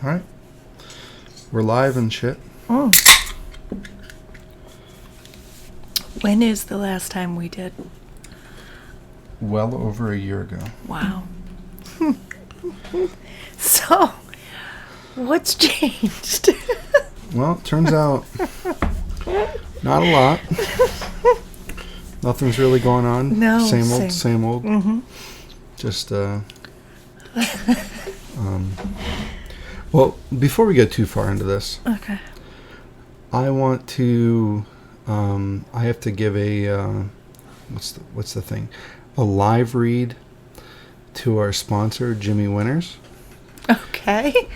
All right. We're live and shit. Oh. When is the last time we did? Well over a year ago. Wow. So, what's changed? Well, it turns out not a lot. Nothing's really going on. No. Same old. Mm-hmm. Just, well, before we get too far into this, Okay. I want to, I have to give a, what's the thing? A live read to our sponsor, Jimmy Winters. Okay.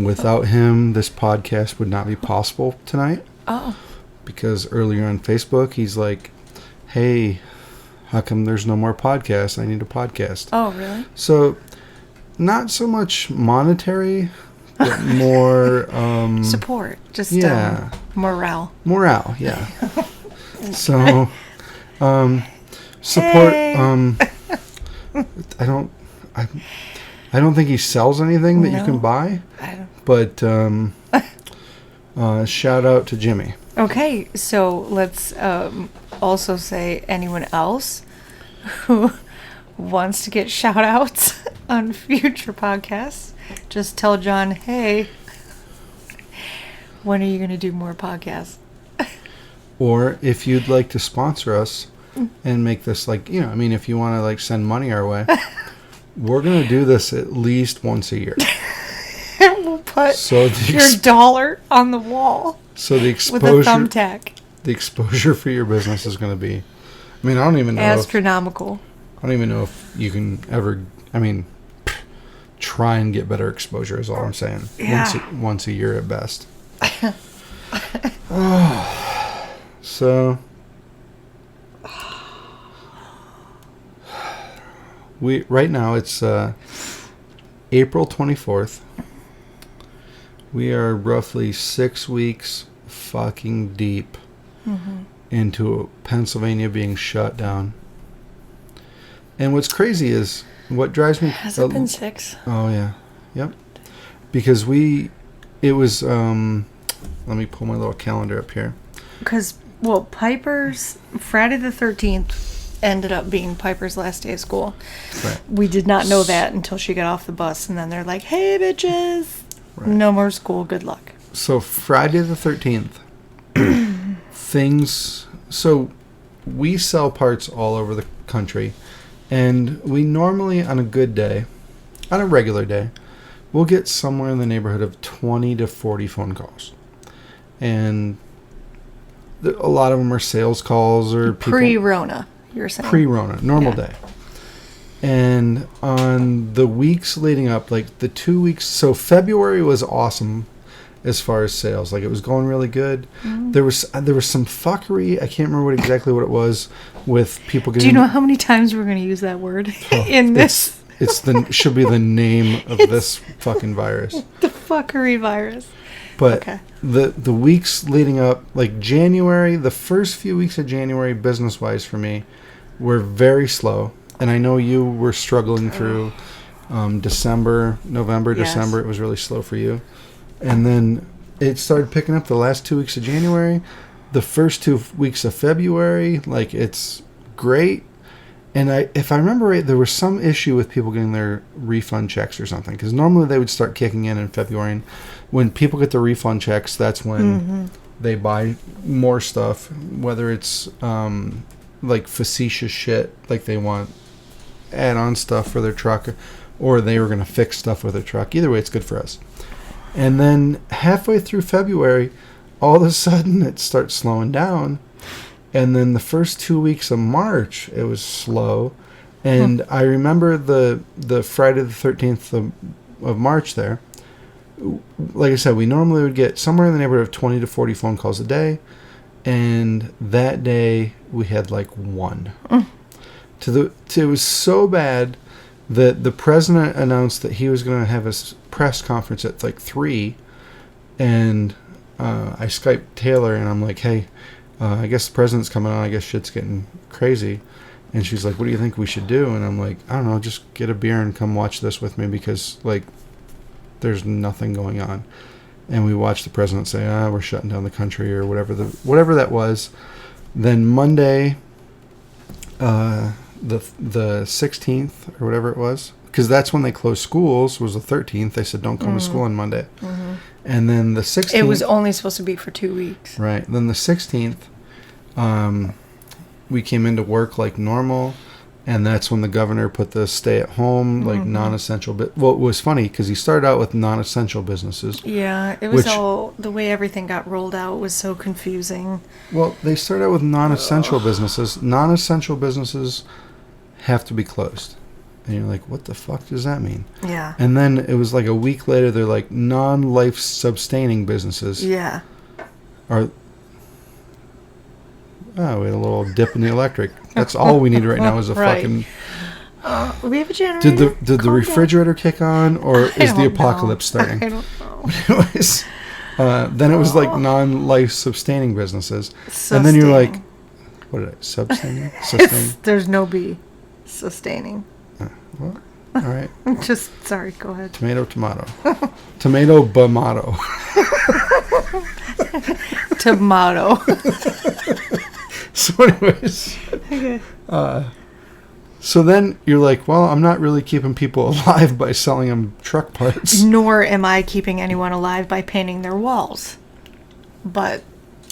Without him, this podcast would not be possible tonight. Oh. Because earlier on Facebook, he's like, hey, how come there's no more podcasts? I need a podcast. Oh, really? So, not so much monetary, but more... support. Just morale. Morale, yeah. So, support... Hey. I don't think he sells anything that you can No. buy. I don't. But shout out to Jimmy. Okay, so let's also say anyone else who wants to get shout outs on future podcasts, just tell John, hey, when are you going to do more podcasts? Or if you'd like to sponsor us and make this if you want to send money our way, we're going to do this at least once a year. We'll put your dollar on the wall. So the exposure with a thumbtack. The exposure for your business is going to be, I don't even know. Astronomical. I don't even know if you can ever, try and get better exposure is all I'm saying. Yeah. Once a year at best. So, right now it's April 24th. We are roughly 6 weeks fucking deep into Pennsylvania being shut down. And what's crazy is, what drives me... Has it been 6? Oh, yeah. Yep. Because it was, let me pull my little calendar up here. Because, Piper's, Friday the 13th ended up being Piper's last day of school. Right. We did not know that until she got off the bus, and then they're like, hey, bitches, no more school, good luck. So, Friday the 13th, so we sell parts all over the country, and we normally, on a good day, on a regular day, we'll get somewhere in the neighborhood of 20 to 40 phone calls. And a lot of them are sales calls or people... Pre-RONA, you're saying. Pre-RONA, normal day. And on the weeks leading up, the 2 weeks... So February was awesome as far as sales. It was going really good. Mm-hmm. There was some fuckery. I can't remember exactly what it was with people getting... Do you know how many times we're going to use that word in this? Should be the name of this fucking virus. The fuckery virus. But okay. The weeks leading up, January, the first few weeks of January, business-wise for me, were very slow. And I know you were struggling through November, yes. December. It was really slow for you. And then it started picking up the last 2 weeks of January. The first 2 weeks of February, it's great. And if I remember right, there was some issue with people getting their refund checks or something. Because normally they would start kicking in February. And when people get their refund checks, that's when they buy more stuff. Whether it's facetious shit, they want add-on stuff for their truck, or they were going to fix stuff with their truck. Either way, it's good for us. And then halfway through February, all of a sudden it starts slowing down. And then the first 2 weeks of March, it was slow. And I remember the Friday the 13th of March there. Like I said, we normally would get somewhere in the neighborhood of 20 to 40 phone calls a day. And that day, we had 1. It was so bad that the president announced that he was going to have a press conference at 3. And I Skyped Taylor, and I'm like, hey... I guess the president's coming on. I guess shit's getting crazy. And she's like, what do you think we should do? And I'm like, I don't know, just get a beer and come watch this with me because, there's nothing going on. And we watched the president say, we're shutting down the country or whatever that was. Then Monday, the 16th or whatever it was, because that's when they closed schools, was the 13th. They said, don't come to school on Monday. Mm-hmm. And then the 16th. It was only supposed to be for 2 weeks. Right. Then the 16th, we came into work like normal. And that's when the governor put the stay at home, like non-essential. Well, it was funny because he started out with non-essential businesses. Yeah, it was all, the way everything got rolled out was so confusing. Well, they started out with non-essential businesses. Non-essential businesses have to be closed. And you're like, what the fuck does that mean? Yeah. And then it was like a week later, they're like non-life sustaining businesses. Yeah. Oh, we had a little dip in the electric. That's all we need right now is a fucking... we have a generator. Did the refrigerator kick on, or is the apocalypse starting? I don't know. Anyways, then it was like non-life sustaining businesses. And then you're like, what did I... Sustaining? There's no B. Sustaining. Well, all right. Sorry, go ahead. Tomato. Tomato bamato. Tomato. So anyways, okay. So then you're like, well, I'm not really keeping people alive by selling them truck parts. Nor am I keeping anyone alive by painting their walls. But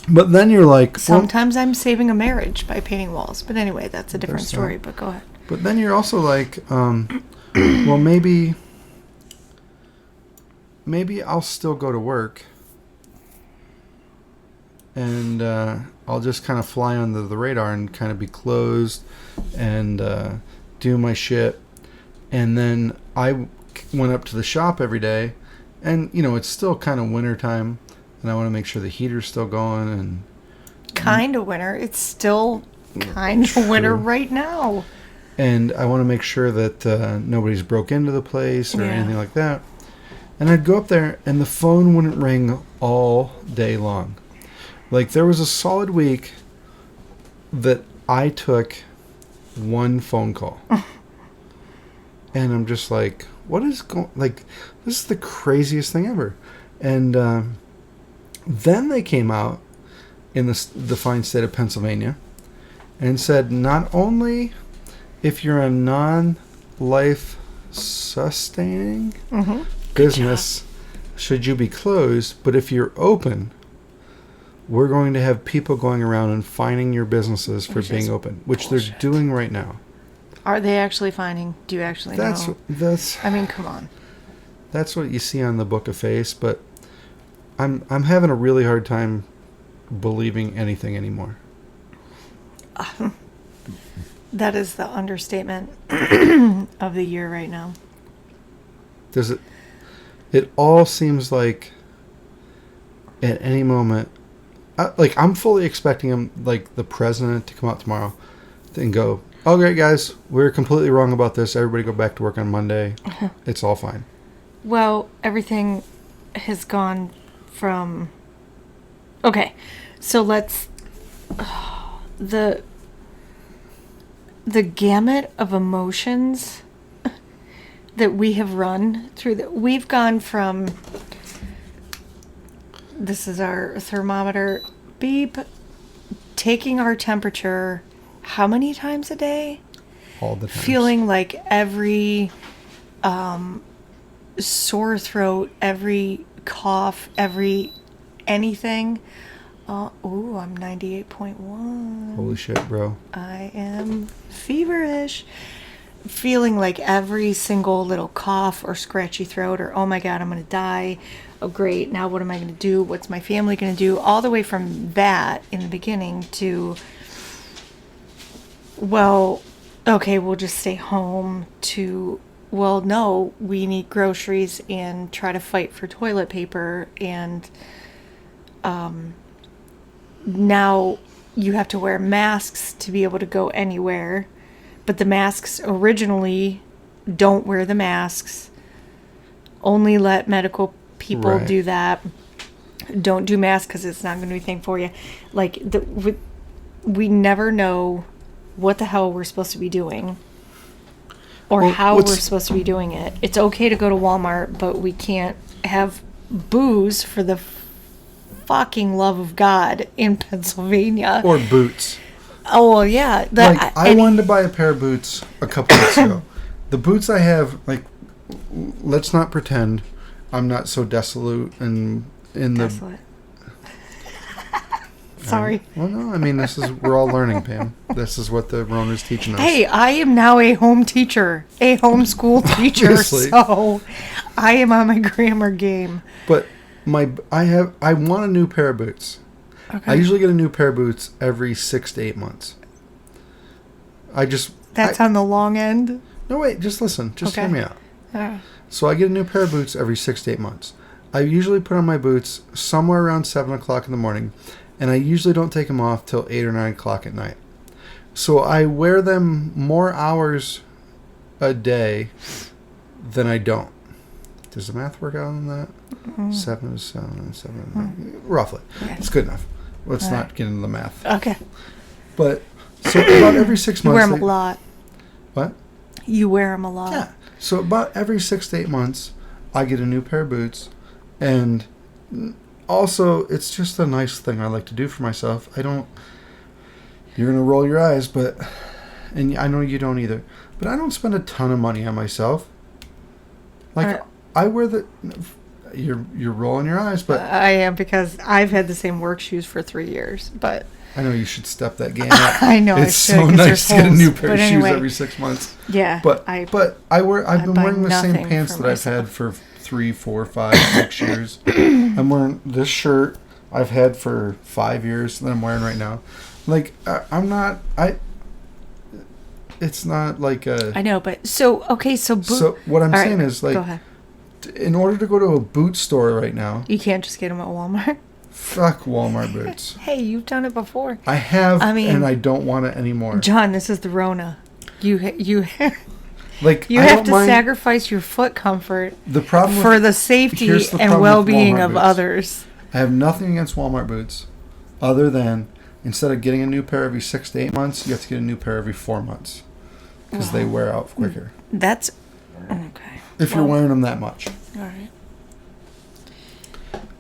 then you're like... Sometimes I'm saving a marriage by painting walls. But anyway, that's a different story, but go ahead. But then you're also like, well, maybe I'll still go to work. And I'll just kind of fly under the radar and kind of be closed and do my shit. And then I went up to the shop every day. And, it's still kind of winter time. And I want to make sure the heater's still going. And kind of winter. It's still kind of winter right now. And I want to make sure that nobody's broke into the place or anything like that. And I'd go up there and the phone wouldn't ring all day long. Like, there was a solid week that I took one phone call. And I'm just like, what is going... Like, this is the craziest thing ever. And then they came out in the fine state of Pennsylvania and said, not only if you're a non-life sustaining business should you be closed, but if you're open... We're going to have people going around and fining your businesses for being open, which they're doing right now. Are they actually fining? Do you actually know? I mean, come on. That's what you see on the Book of Face, but I'm having a really hard time believing anything anymore. That is the understatement of the year right now. It all seems like at any moment... I'm fully expecting him, like, the president to come out tomorrow and go, oh, great, guys, we're completely wrong about this. Everybody go back to work on Monday. It's all fine. Well, everything has gone from... Okay, so let's... the gamut of emotions that we have run through... We've gone from... This is our thermometer. Beep. Taking our temperature how many times a day? All the time. Feeling like every sore throat, every cough, every anything. I'm 98.1. Holy shit, bro. I am feverish. Feeling like every single little cough or scratchy throat or, oh my God, I'm going to die. Oh, great. Now what am I going to do? What's my family going to do? All the way from that in the beginning to, well, okay, we'll just stay home to, well, no, we need groceries and try to fight for toilet paper. And now you have to wear masks to be able to go anywhere. But the masks originally don't wear the masks. Only let medical people do that. Don't do masks because it's not going to be a thing for you. Like, we never know what the hell we're supposed to be doing. or Well, how we're supposed to be doing it. It's okay to go to Walmart, but we can't have booze for the fucking love of God in Pennsylvania. Or boots. Oh, well, yeah. I wanted to buy a pair of boots a couple weeks ago. The boots I have, like, let's not pretend I'm not so desolate and in Desolate. Sorry. Well, no, I mean, we're all learning, Pam. This is what the RONA's teaching us. Hey, I am now a home teacher, a homeschool teacher, Obviously. so I am on my grammar game. But I want a new pair of boots. Okay. I usually get a new pair of boots every 6 to 8 months. That's on the long end? No, wait, just listen. Just hear me out. So I get a new pair of boots every 6 to 8 months. I usually put on my boots somewhere around 7 o'clock in the morning, and I usually don't take them off till 8 or 9 o'clock at night. So I wear them more hours a day than I don't. Does the math work out on that? 7 is 7, 7, roughly. Okay. It's good enough. Let's not get into the math. Okay. But, so about every 6 months... You wear them a lot. What? You wear them a lot. Yeah. So about every 6 to 8 months, I get a new pair of boots. And also, it's just a nice thing I like to do for myself. I don't... You're going to roll your eyes, but... And I know you don't either. But I don't spend a ton of money on myself. Like, I wear the... You're rolling your eyes, but... I am, because I've had the same work shoes for 3 years, but... I know you should step that game up. I know it's I should, so 'cause nice there's to get a holes. new pair of But shoes anyway. every 6 months. Yeah. But I've been buy wearing the same nothing pants for that I've had myself. for 3, 4, 5, 6 years. I'm wearing this shirt I've had for 5 years that I'm wearing right now. Like, it's not like a... I know, but so what I'm All saying right, is, like, go ahead. In order to go to a boot store right now, You can't just get them at Walmart. fuck Walmart boots. Hey, you've done it before. I have, I mean, and I don't want it anymore. John, this is the Rona. You Like, you I have don't to mind- sacrifice your foot comfort The problem for with, the safety here's the and problem with well-being Walmart of boots. others. I have nothing against Walmart boots, other than instead of getting a new pair every 6 to 8 months, you have to get a new pair every 4 months because they wear out quicker. That's okay. If you're wearing them that much. All right.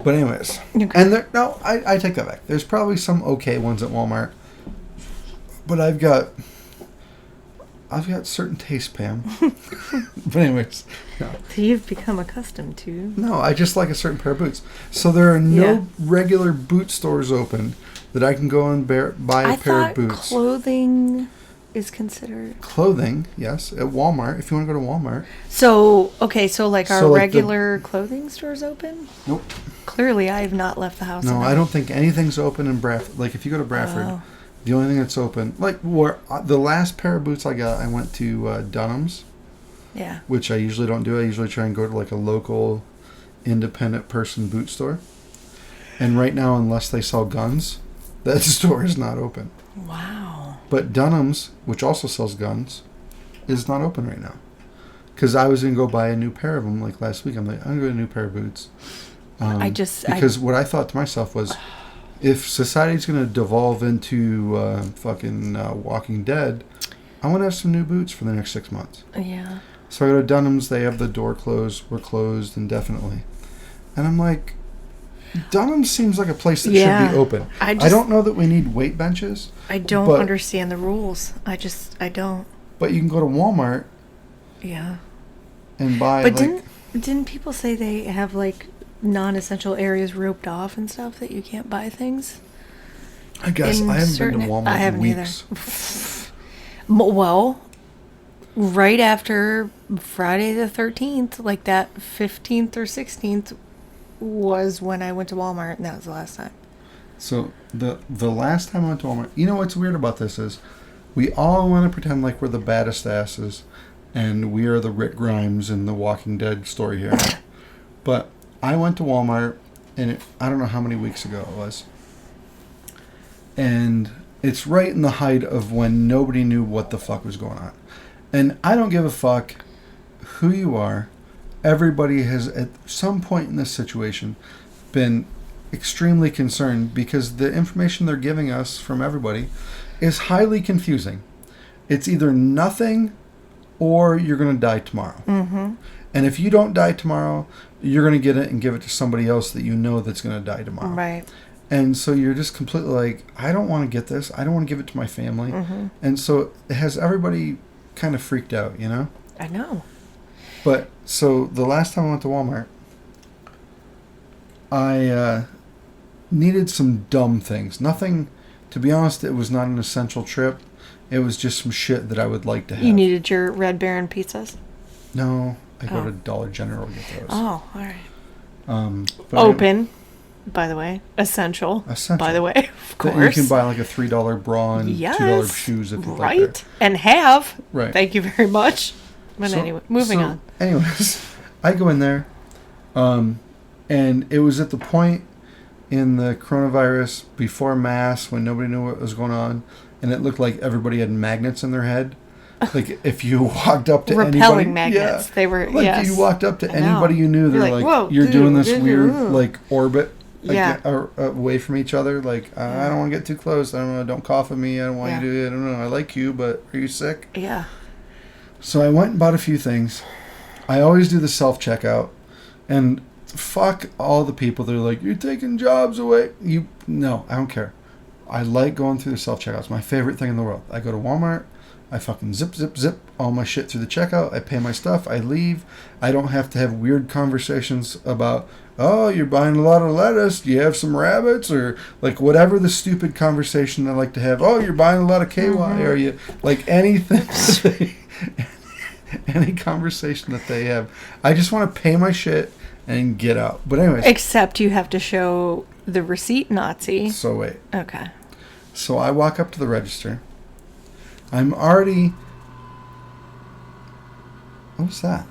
But anyways, Okay. and I take that back. There's probably some okay ones at Walmart, but I've got certain tastes, Pam. But anyways, no. That you've become accustomed to. No, I just like a certain pair of boots. So there are no regular boot stores open that I can go and buy a pair of boots. Clothing is considered. Clothing, yes, at Walmart. If you want to go to Walmart. So like our So, like, regular clothing stores open? Nope. Clearly, I have not left the house. No, enough. I don't think anything's open in Bradford. Like, if you go to Bradford, Oh. the only thing that's open, like, the last pair of boots I got, I went to Dunham's, Yeah. which I usually don't do. I usually try and go to, like, a local independent person boot store. And right now, unless they sell guns, that store is not open. Wow. But Dunham's, which also sells guns, is not open right now. Because I was going to go buy a new pair of them, like, last week. I'm like, I'm going to get a new pair of boots. Because what I thought to myself was, if society's going to devolve into Walking Dead, I want to have some new boots for the next 6 months. Yeah. So I go to Dunham's. They have the door closed. We're closed indefinitely. And I'm like, Dunham's seems like a place that should be open. I don't know that we need weight benches. I don't understand the rules. I don't. But you can go to Walmart. Yeah. And buy. But didn't people say they have like non-essential areas roped off and stuff that you can't buy things? I guess I haven't been to Walmart I haven't in weeks. Either. Well, right after Friday the 13th, like that 15th or 16th was when I went to Walmart, and that was the last time. So the last time I went to Walmart, you know what's weird about this is we all want to pretend like we're the baddest asses and we are the Rick Grimes in the Walking Dead story here. But I went to Walmart, and I don't know how many weeks ago it was. And it's right in the height of when nobody knew what the fuck was going on. And I don't give a fuck who you are. Everybody has, at some point in this situation, been extremely concerned because the information they're giving us from everybody is highly confusing. It's either nothing or you're going to die tomorrow. Mm-hmm. And if you don't die tomorrow, you're going to get it and give it to somebody else that you know that's going to die tomorrow. Right. And so you're just completely like, I don't want to get this. I don't want to give it to my family. Mm-hmm. And so it has everybody kind of freaked out, you know? I know. But so the last time I went to Walmart, I needed some dumb things. Nothing, to be honest, it was not an essential trip. It was just some shit that I would like to have. You needed your Red Baron pizzas? No, I go to Dollar General to get those. Oh, all right. But Open, by the way. Essential. By the way, of course. You can buy like a $3 bra and $2 shoes if you'd like. Right. And have. Right. Thank you very much. But anyway, moving on. Anyways, I go in there, and it was at the point in the coronavirus before mass when nobody knew what was going on, and it looked like everybody had magnets in their head. Like if you walked up to repelling anybody, magnets. They were like you walked up to anybody you knew, they're like, whoa, you're dude, doing this weird like orbit. Yeah. Away from each other. Like, I don't want to get too close. I don't know. Don't cough at me. I don't want you to. I don't know. I like you, but are you sick? Yeah. So I went and bought a few things. I always do the self-checkout. And fuck all the people that are like, you're taking jobs away. No, I don't care. I like going through the self-checkout. It's my favorite thing in the world. I go to Walmart. I fucking zip all my shit through the checkout. I pay my stuff. I leave. I don't have to have weird conversations about, oh, you're buying a lot of lettuce. Do you have some rabbits? Or like whatever the stupid conversation I like to have. Oh, you're buying a lot of KY. Mm-hmm. Are you like anything? Any conversation that they have. I just want to pay my shit and get out. But anyways. Except you have to show the receipt, Nazi. So wait. Okay. So I walk up to the register. I'm already... What's that?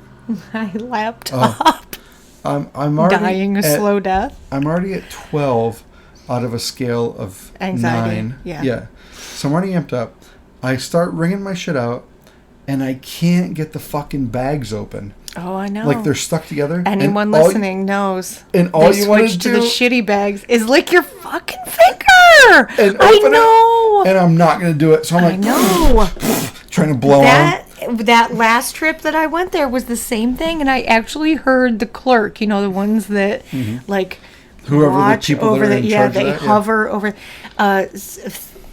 My laptop. I'm already dying a slow death. I'm already at 12 out of a scale of anxiety. 9. Yeah. So I'm already amped up. I start ringing my shit out, and I can't get the fucking bags open. Oh, I know. Like they're stuck together. Anyone listening knows. And all you want to do do the shitty bags is lick your fucking finger. And I open know. It, and I'm not going to do it. So I'm like, I know. Trying to blow on. That last trip that I went there was the same thing, and I actually heard the clerk, you know, the ones that like whoever watch the people over that are in charge they of that, hover over.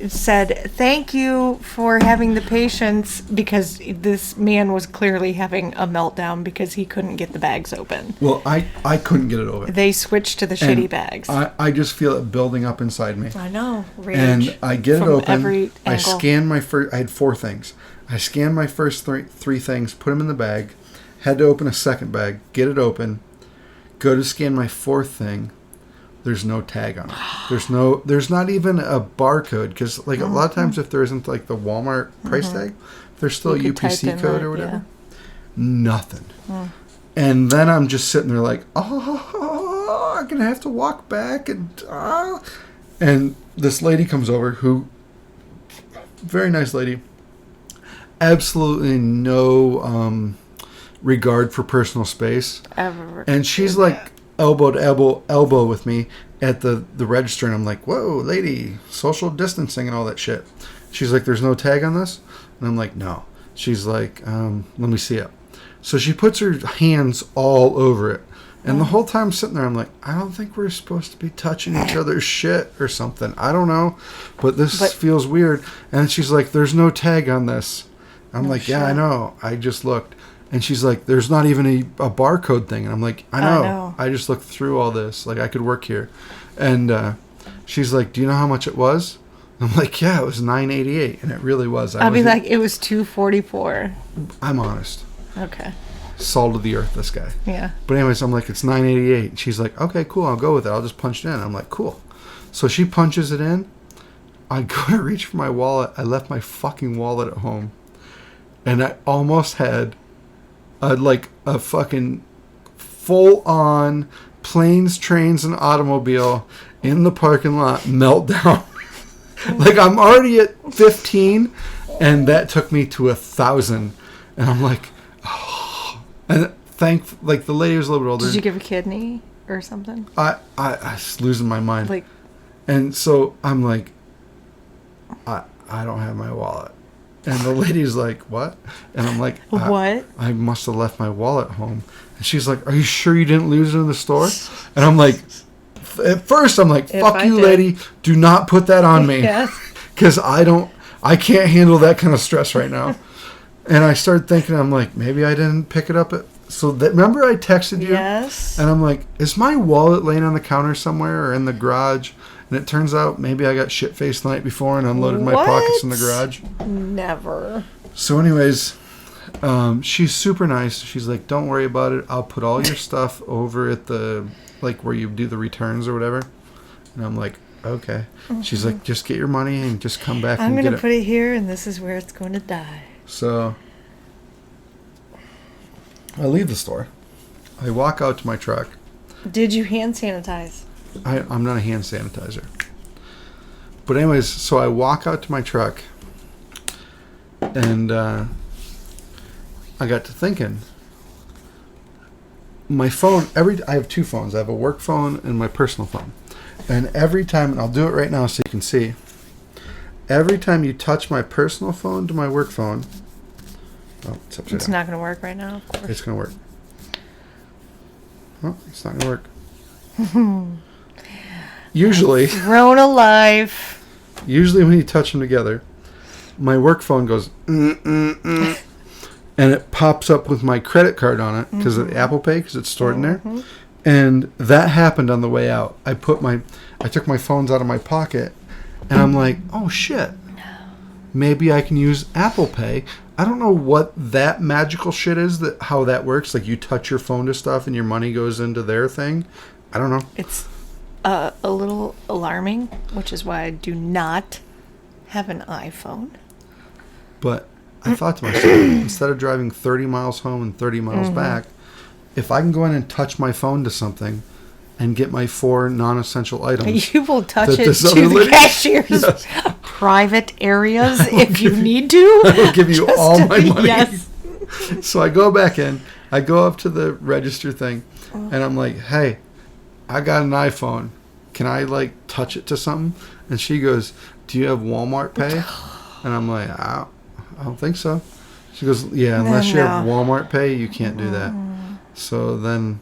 Said thank you for having the patience, because this man was clearly having a meltdown because he couldn't get the bags open. Well, I couldn't get it open. They switched to the shitty bags. I just feel it building up inside me. I know. Rage and I get it open. Every I angle. scan my first. I had 4 things. I scanned my first three things, put them in the bag. Had to open a second bag, get it open. Go to scan my 4th thing. There's no tag on it. There's not even a barcode, because like a lot of times if there isn't like the Walmart price tag, there's still a UPC code or whatever. Yeah. Nothing. And then I'm just sitting there like, oh, I'm gonna have to walk back and this lady comes over, who, very nice lady, absolutely no regard for personal space Ever. and she's like elbow to elbow with me at the register, and I'm like, whoa, lady, social distancing and all that shit. She's like, there's no tag on this? And I'm like, no. She's like, let me see it. So she puts her hands all over it, and the whole time sitting there I'm like, I don't think we're supposed to be touching each other's shit or something. I don't know, but this feels weird. And she's like, there's no tag on this. I'm like, yeah, I know, I just looked. And she's like, there's not even a barcode thing. And I'm like, I know. I just looked through all this. Like, I could work here. And she's like, do you know how much it was? I'm like, yeah, it was $9.88. And it really was. I'll be like, it was $2.44. I'm honest. Okay. Salt of the earth, this guy. Yeah. But anyways, I'm like, it's $9.88. And she's like, okay, cool, I'll go with it. I'll just punch it in. I'm like, cool. So she punches it in. I go to reach for my wallet. I left my fucking wallet at home. And I almost had a fucking full-on planes, trains, and automobile in the parking lot meltdown. Like, I'm already at 15, and that took me to 1,000. And I'm like, oh. And like, the lady was a little bit older. Did you give a kidney or something? I was losing my mind. Like, and so I'm like, I don't have my wallet. And the lady's like, what? And I'm like, What? I must have left my wallet home. And she's like, are you sure you didn't lose it in the store? And I'm like, at first I'm like, fuck you, lady. Do not put that on me. Yes. Because I can't handle that kind of stress right now. And I started thinking, I'm like, maybe I didn't pick it up. Remember I texted you? Yes. And I'm like, is my wallet laying on the counter somewhere or in the garage? And it turns out maybe I got shit-faced the night before and unloaded my pockets in the garage. Never. So anyways, she's super nice. She's like, don't worry about it. I'll put all your stuff over at the, like, where you do the returns or whatever. And I'm like, okay. She's like, just get your money and just come back and get it. I'm going to put it here, and this is where it's going to die. So I leave the store. I walk out to my truck. Did you hand sanitize? I'm not a hand sanitizer. But anyways, so I walk out to my truck, and I got to thinking. My phone, I have two phones. I have a work phone and my personal phone. And every time, and I'll do it right now so you can see, every time you touch my personal phone to my work phone, it's upside down. It's not going to work right now, of course. It's going to work. Oh, it's not going to work. Usually, RONA life. Usually when you touch them together, my work phone goes, and it pops up with my credit card on it because of Apple Pay, because it's stored in there. And that happened on the way out. I took my phones out of my pocket, and I'm like, oh shit, maybe I can use Apple Pay. I don't know what that magical shit is, how that works. Like you touch your phone to stuff and your money goes into their thing. I don't know. It's a little alarming, which is why I do not have an iPhone. But I thought to myself, instead of driving 30 miles home and 30 miles back, if I can go in and touch my phone to something and get my 4 non-essential items. You will touch it to the the cashier's private areas if you need to. I will give you all my money. Yes. So I go back in. I go up to the register thing, and I'm like, hey, I got an iPhone. Can I, like, touch it to something? And she goes, do you have Walmart Pay? And I'm like, I don't think so. She goes, yeah, unless you have Walmart Pay, you can't do that. So then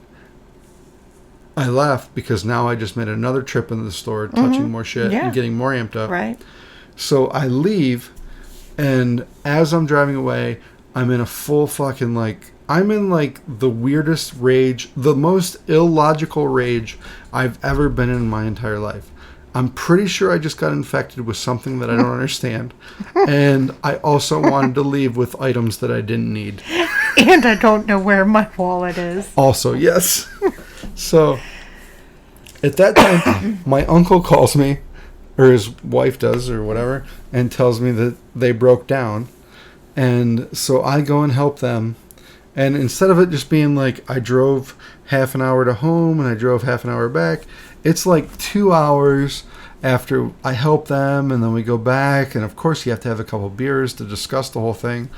I left because now I just made another trip into the store, touching more shit and getting more amped up. Right. So I leave, and as I'm driving away, I'm in a full fucking, like, I'm in, like, the weirdest rage, the most illogical rage I've ever been in my entire life. I'm pretty sure I just got infected with something that I don't understand. And I also wanted to leave with items that I didn't need. And I don't know where my wallet is. Also, yes. So, at that time, my uncle calls me, or his wife does, or whatever, and tells me that they broke down. And so I go and help them. And instead of it just being like I drove half an hour to home and I drove half an hour back, it's like 2 hours after I help them, and then we go back, and of course you have to have a couple beers to discuss the whole thing.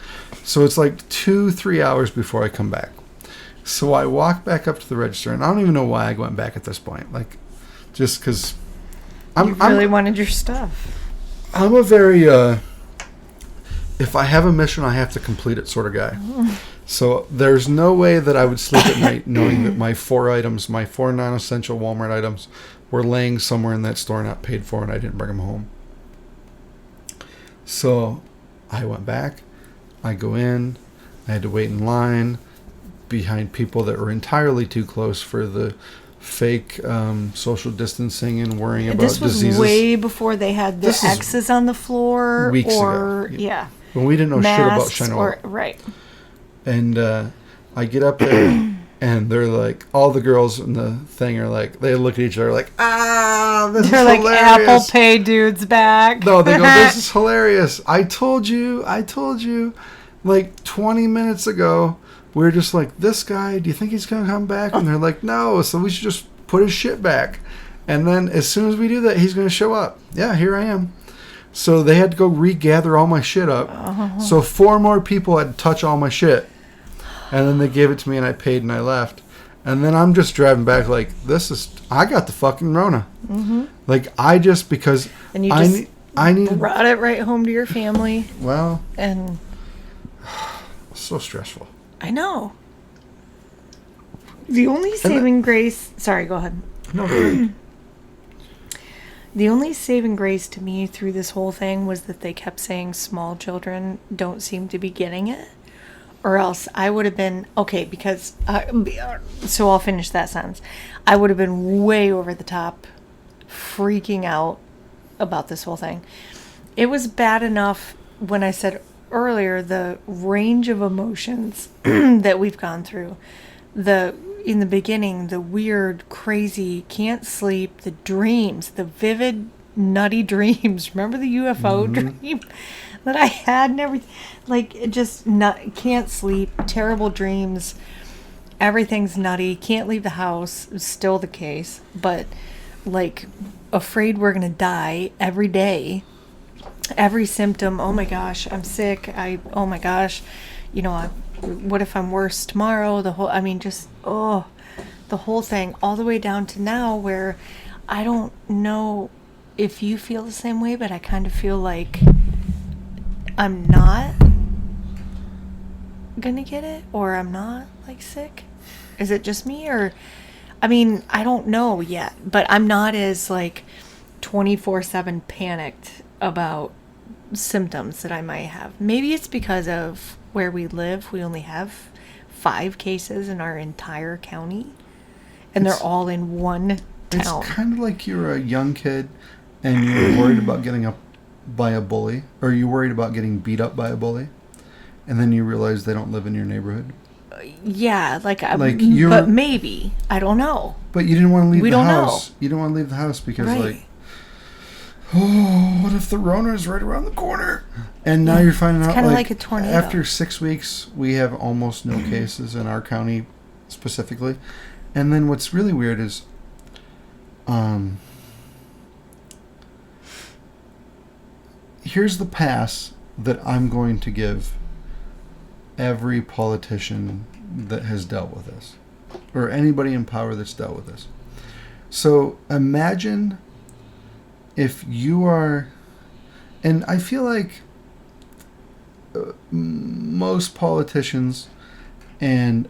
So it's like 2-3 hours before I come back. So I walk back up to the register, and I don't even know why I went back at this point. Like, just because You really wanted your stuff. I'm a very if I have a mission, I have to complete it sort of guy. So there's no way that I would sleep at night knowing that my 4 non-essential Walmart items, were laying somewhere in that store not paid for, and I didn't bring them home. So I went back. I go in. I had to wait in line behind people that were entirely too close for the fake social distancing and worrying about diseases. This was way before they had the X's on the floor. Weeks ago. Yeah. When we didn't know shit about China. Right. And I get up there, and they're like, all the girls in the thing are like, they look at each other like, this is hilarious. They're like, Apple Pay dude's back. No, they go, this is hilarious. I told you. Like 20 minutes ago, we were just like, this guy, do you think he's going to come back? And they're like, no, so we should just put his shit back. And then as soon as we do that, he's going to show up. Yeah, here I am. So they had to go regather all my shit up. So 4 more people had to touch all my shit. And then they gave it to me, and I paid, and I left. And then I'm just driving back like, I got the fucking Rona. Like, because and you just brought it right home to your family. Well, and so stressful. I know. The only saving grace... Sorry, go ahead. No, go The only saving grace to me through this whole thing was that they kept saying small children don't seem to be getting it. Or else I would have been... Okay, because... so I'll finish that sentence. I would have been way over the top freaking out about this whole thing. It was bad enough when I said earlier the range of emotions that we've gone through. In the beginning, the weird, crazy, can't sleep, the dreams, the vivid, nutty dreams. Remember the UFO dream that I had and everything? Like, it just can't sleep, terrible dreams. Everything's nutty. Can't leave the house. It's still the case. But, like, afraid we're going to die every day. Every symptom. Oh, my gosh, I'm sick. Oh, my gosh. You know, what if I'm worse tomorrow? The whole thing, all the way down to now where I don't know if you feel the same way, but I kind of feel like I'm not gonna get it, or I'm not like sick. Is it just me? Or I mean, I don't know yet, but I'm not as like 24/7 panicked about symptoms that I might have. Maybe it's because of where we live. We only have 5 cases in our entire county, and they're all in one town. It's kind of like you're a young kid and you're worried about getting up by a bully, or you're worried about getting beat up by a bully, and then you realize they don't live in your neighborhood. Yeah, but maybe. I don't know. But you didn't want to leave the Know. house. You didn't want to leave the house because right. Oh, what if the RONA is right around the corner? And now you're finding out, kind of like a tornado. After 6 weeks, we have almost no cases in our county specifically. And then what's really weird is, here's the pass that I'm going to give every politician that has dealt with this, or anybody in power that's dealt with this. So imagine if you are, and I feel like most politicians and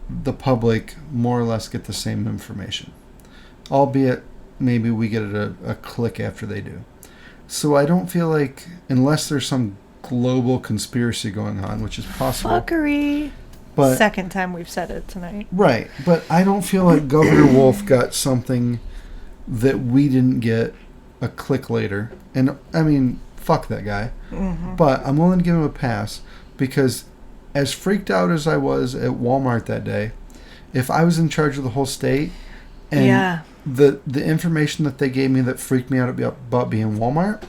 the public more or less get the same information, albeit maybe we get it a click after they do. So I don't feel like, unless there's some global conspiracy going on, which is possible. Fuckery. But, second time we've said it tonight. Right, but I don't feel like Governor Wolf got something that we didn't get a click later. And I mean, fuck that guy. Mm-hmm. But I'm willing to give him a pass, because as freaked out as I was at Walmart that day, if I was in charge of the whole state and the information that they gave me that freaked me out about being Walmart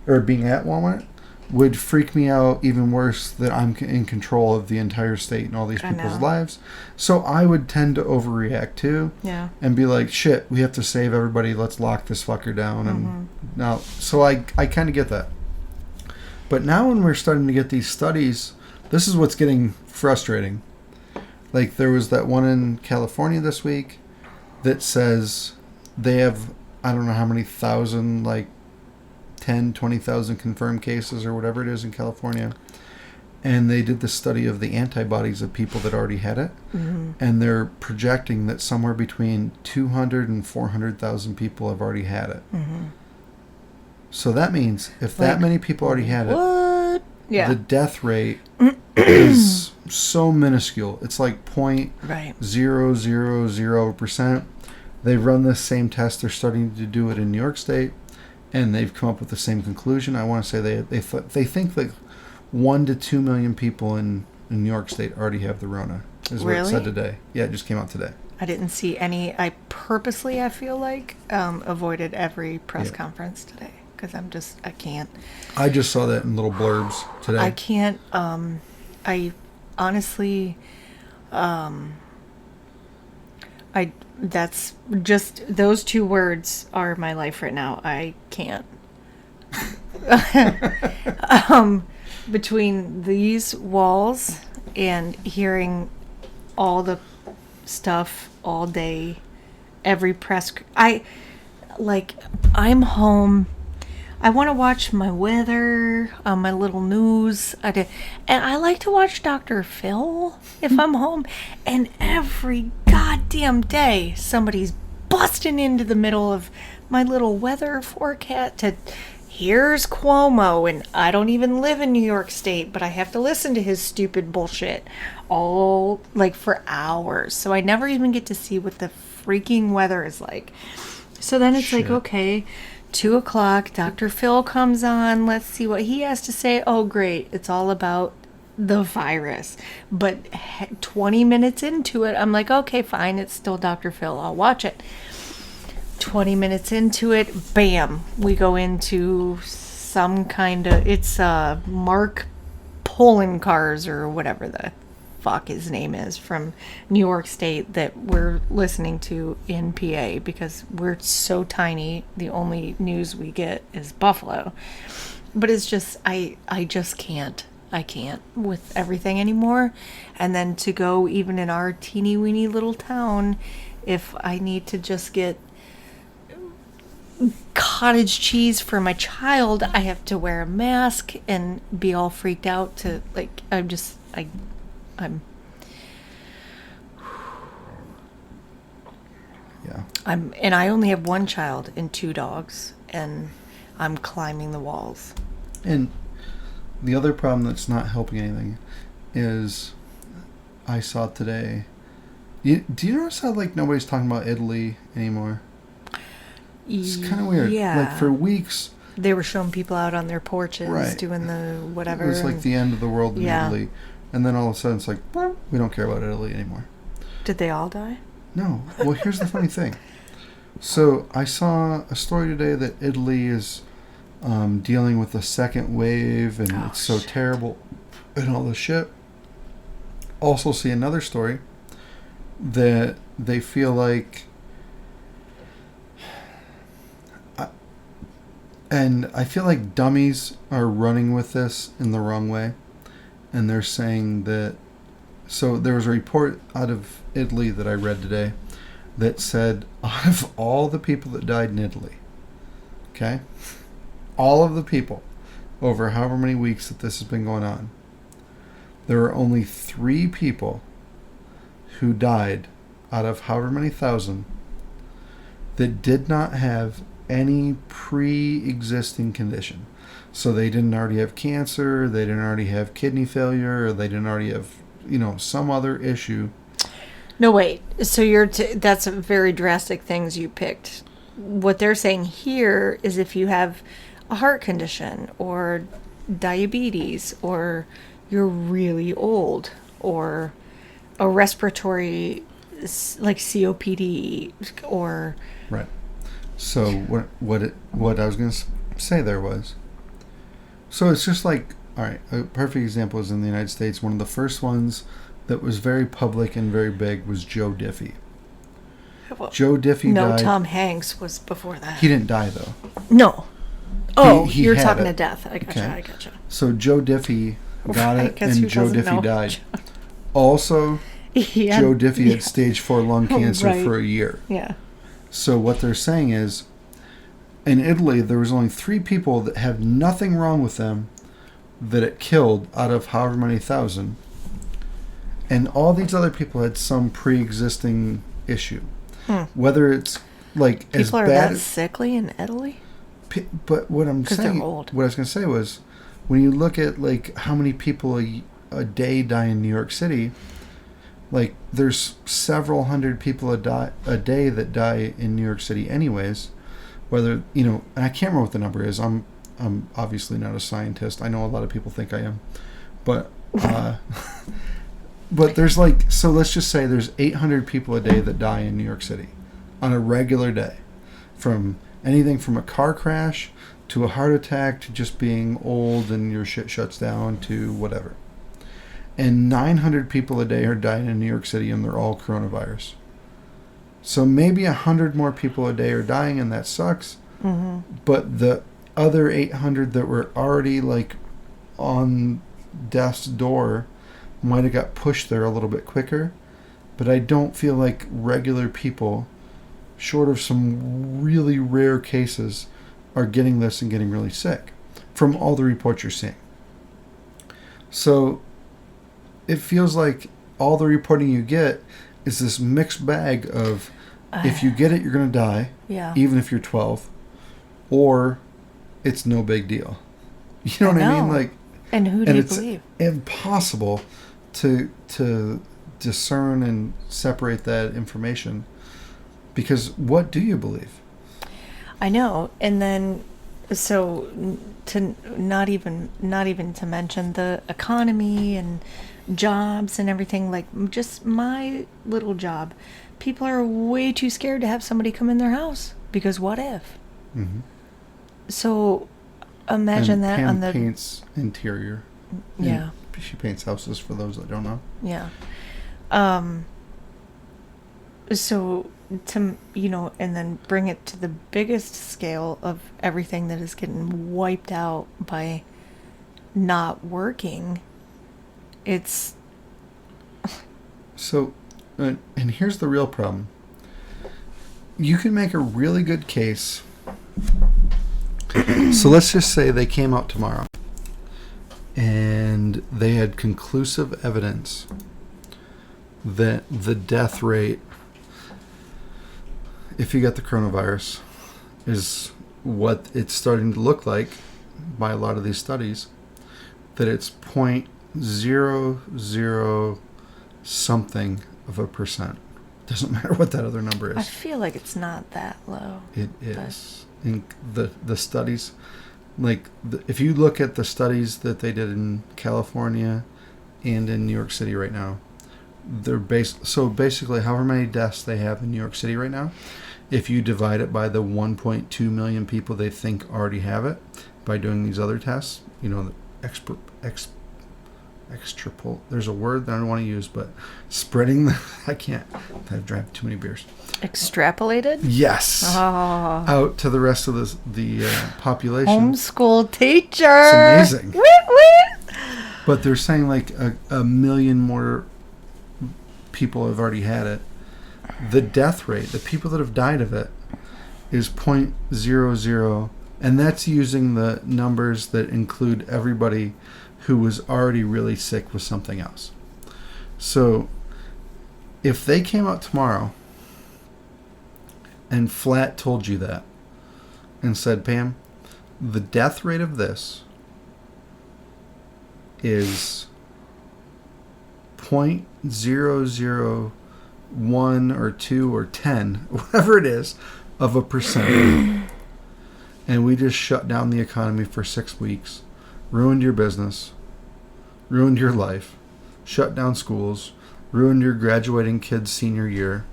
or being at Walmart would freak me out even worse, that I'm in control of the entire state and all these people's lives. So I would tend to overreact too. Yeah. And be like, shit, we have to save everybody. Let's lock this fucker down. And now, so I kind of get that. But now when we're starting to get these studies, this is what's getting frustrating. Like, there was that one in California this week that says they have, I don't know how many thousand, like 10, 20,000 confirmed cases or whatever it is in California. And they did the study of the antibodies of people that already had it. Mm-hmm. And they're projecting that somewhere between 200 and 400,000 people have already had it. Mm-hmm. So that means if that many people already had it, the death rate is so minuscule. It's like 0.000%. They've run this same test. They're starting to do it in New York State, and they've come up with the same conclusion. I want to say they think that 1 to 2 million people in New York State already have the RONA, is what it said today. Yeah, it just came out today. I didn't see any. I purposely, I feel like, avoided every press conference today, because I can't. I just saw that in little blurbs today. I can't, I honestly, that's just, those 2 words are my life right now. I can't. Between these walls and hearing all the stuff all day, every press, I'm home. I want to watch my weather, my little news. And I like to watch Dr. Phil if I'm home. And every goddamn day, somebody's busting into the middle of my little weather forecast to here's Cuomo, and I don't even live in New York State, but I have to listen to his stupid bullshit all like for hours. So I never even get to see what the freaking weather is like. So then it's like, okay, 2:00, Dr. Phil comes on. Let's see what he has to say. Oh, great. It's all about the virus. But 20 minutes into it, I'm like, okay, fine. It's still Dr. Phil. I'll watch it. 20 minutes into it, bam, we go into some kind of, it's Mark Poloncarz or whatever the fuck his name is from New York State that we're listening to in PA because we're so tiny. The only news we get is Buffalo. But it's just, I just can't. I can't with everything anymore. And then to go even in our teeny weeny little town, if I need to just get cottage cheese for my child, I have to wear a mask and be all freaked out to like, I'm Yeah. And I only have one child and 2 dogs, and I'm climbing the walls. And the other problem that's not helping anything is I saw today. Do you notice how like nobody's talking about Italy anymore? It's kind of weird. Yeah. Like for weeks, They were showing people out on their porches Right. doing the whatever. it was like the end of the world in Yeah. Italy, and then all of a sudden it's like we don't care about Italy anymore. Did they all die? No. Well, here's the funny thing. So I saw a story today that Italy is dealing with a second wave, and it's so shit. terrible, and all this shit. Also, see another story that they feel like, and I feel like dummies are running with this in the wrong way, and they're saying that. So there was a report out of Italy that I read today that said out of all the people that died in Italy, okay, all of the people over however many weeks that this has been going on, there were only 3 people who died out of however many thousand that did not have any pre-existing condition. So they didn't already have cancer, they didn't already have kidney failure, or they didn't already have, some other issue. No, wait. So that's a very drastic things you picked. What they're saying here is if you have a heart condition or diabetes or you're really old or a respiratory like COPD or Right. So what I was going to say there was, so it's just like, all right, a perfect example is in the United States. One of the first ones that was very public and very big was Joe Diffie. well, Joe Diffie died. Tom Hanks was before that. He didn't die though. No. Oh, He you're had talking it. to death. I gotcha. Okay. I gotcha. So Joe Diffie got Right, it, 'cause who and Joe doesn't Diffie know? died. Also, Yeah. Joe Diffie had stage 4 lung cancer Right. for a year. Yeah. So what they're saying is, in Italy, there was only 3 people that have nothing wrong with them that it killed out of however many thousand. And all these other people had some pre-existing issue. Whether it's like as People are bad that as... sickly in Italy? But what I'm 'Cause they're saying... old. What I was going to say was, when you look at like how many people a day die in New York City, like there's several hundred people a day that die in New York City anyways. Whether, and I can't remember what the number is. I'm obviously not a scientist. I know a lot of people think I am. But but there's like, so let's just say there's 800 people a day that die in New York City on a regular day. From anything from a car crash to a heart attack to just being old and your shit shuts down to whatever. And 900 people a day are dying in New York City, and they're all coronavirus. So maybe 100 more people a day are dying, and that sucks. Mm-hmm. But the other 800 that were already like on death's door might have got pushed there a little bit quicker. But I don't feel like regular people, short of some really rare cases, are getting this and getting really sick from all the reports you're seeing. So it feels like all the reporting you get is this mixed bag of if you get it, you're going to die, even if you're 12, or it's no big deal. You know what I mean? Like, and who do you believe? It's impossible to discern and separate that information, because what do you believe? I know. And then, so to not even to mention the economy and jobs and everything, like just my little job, people are way too scared to have somebody come in their house because what if? Mm-hmm. So imagine and that Pam on the paints interior. Yeah. She paints houses, for those that don't know. Yeah. So to, and then bring it to the biggest scale of everything that is getting wiped out by not working. It's so, and here's the real problem. You can make a really good case. So let's just say they came out tomorrow and they had conclusive evidence that the death rate, if you got the coronavirus, is what it's starting to look like by a lot of these studies, that it's 0.00 something of a percent. Doesn't matter what that other number is. I feel like it's not that low. It is. In the studies, like if you look at the studies that they did in California and in New York City right now, they're so basically however many deaths they have in New York City right now, if you divide it by the 1.2 million people they think already have it by doing these other tests, the extrapolate. There's a word that I don't want to use, but spreading I can't. I've drank too many beers. Extrapolated? Yes. Oh. Out to the rest of the population. Homeschool teacher. It's amazing. But they're saying like a million more people have already had it. The death rate, the people that have died of it, is 0.00, and that's using the numbers that include everybody who was already really sick with something else. So if they came out tomorrow and flat told you that and said, Pam, the death rate of this is 0.001 or 2 or 10, whatever it is, of a percent, and we just shut down the economy for 6 weeks, ruined your business, ruined your life, shut down schools, ruined your graduating kid's senior year,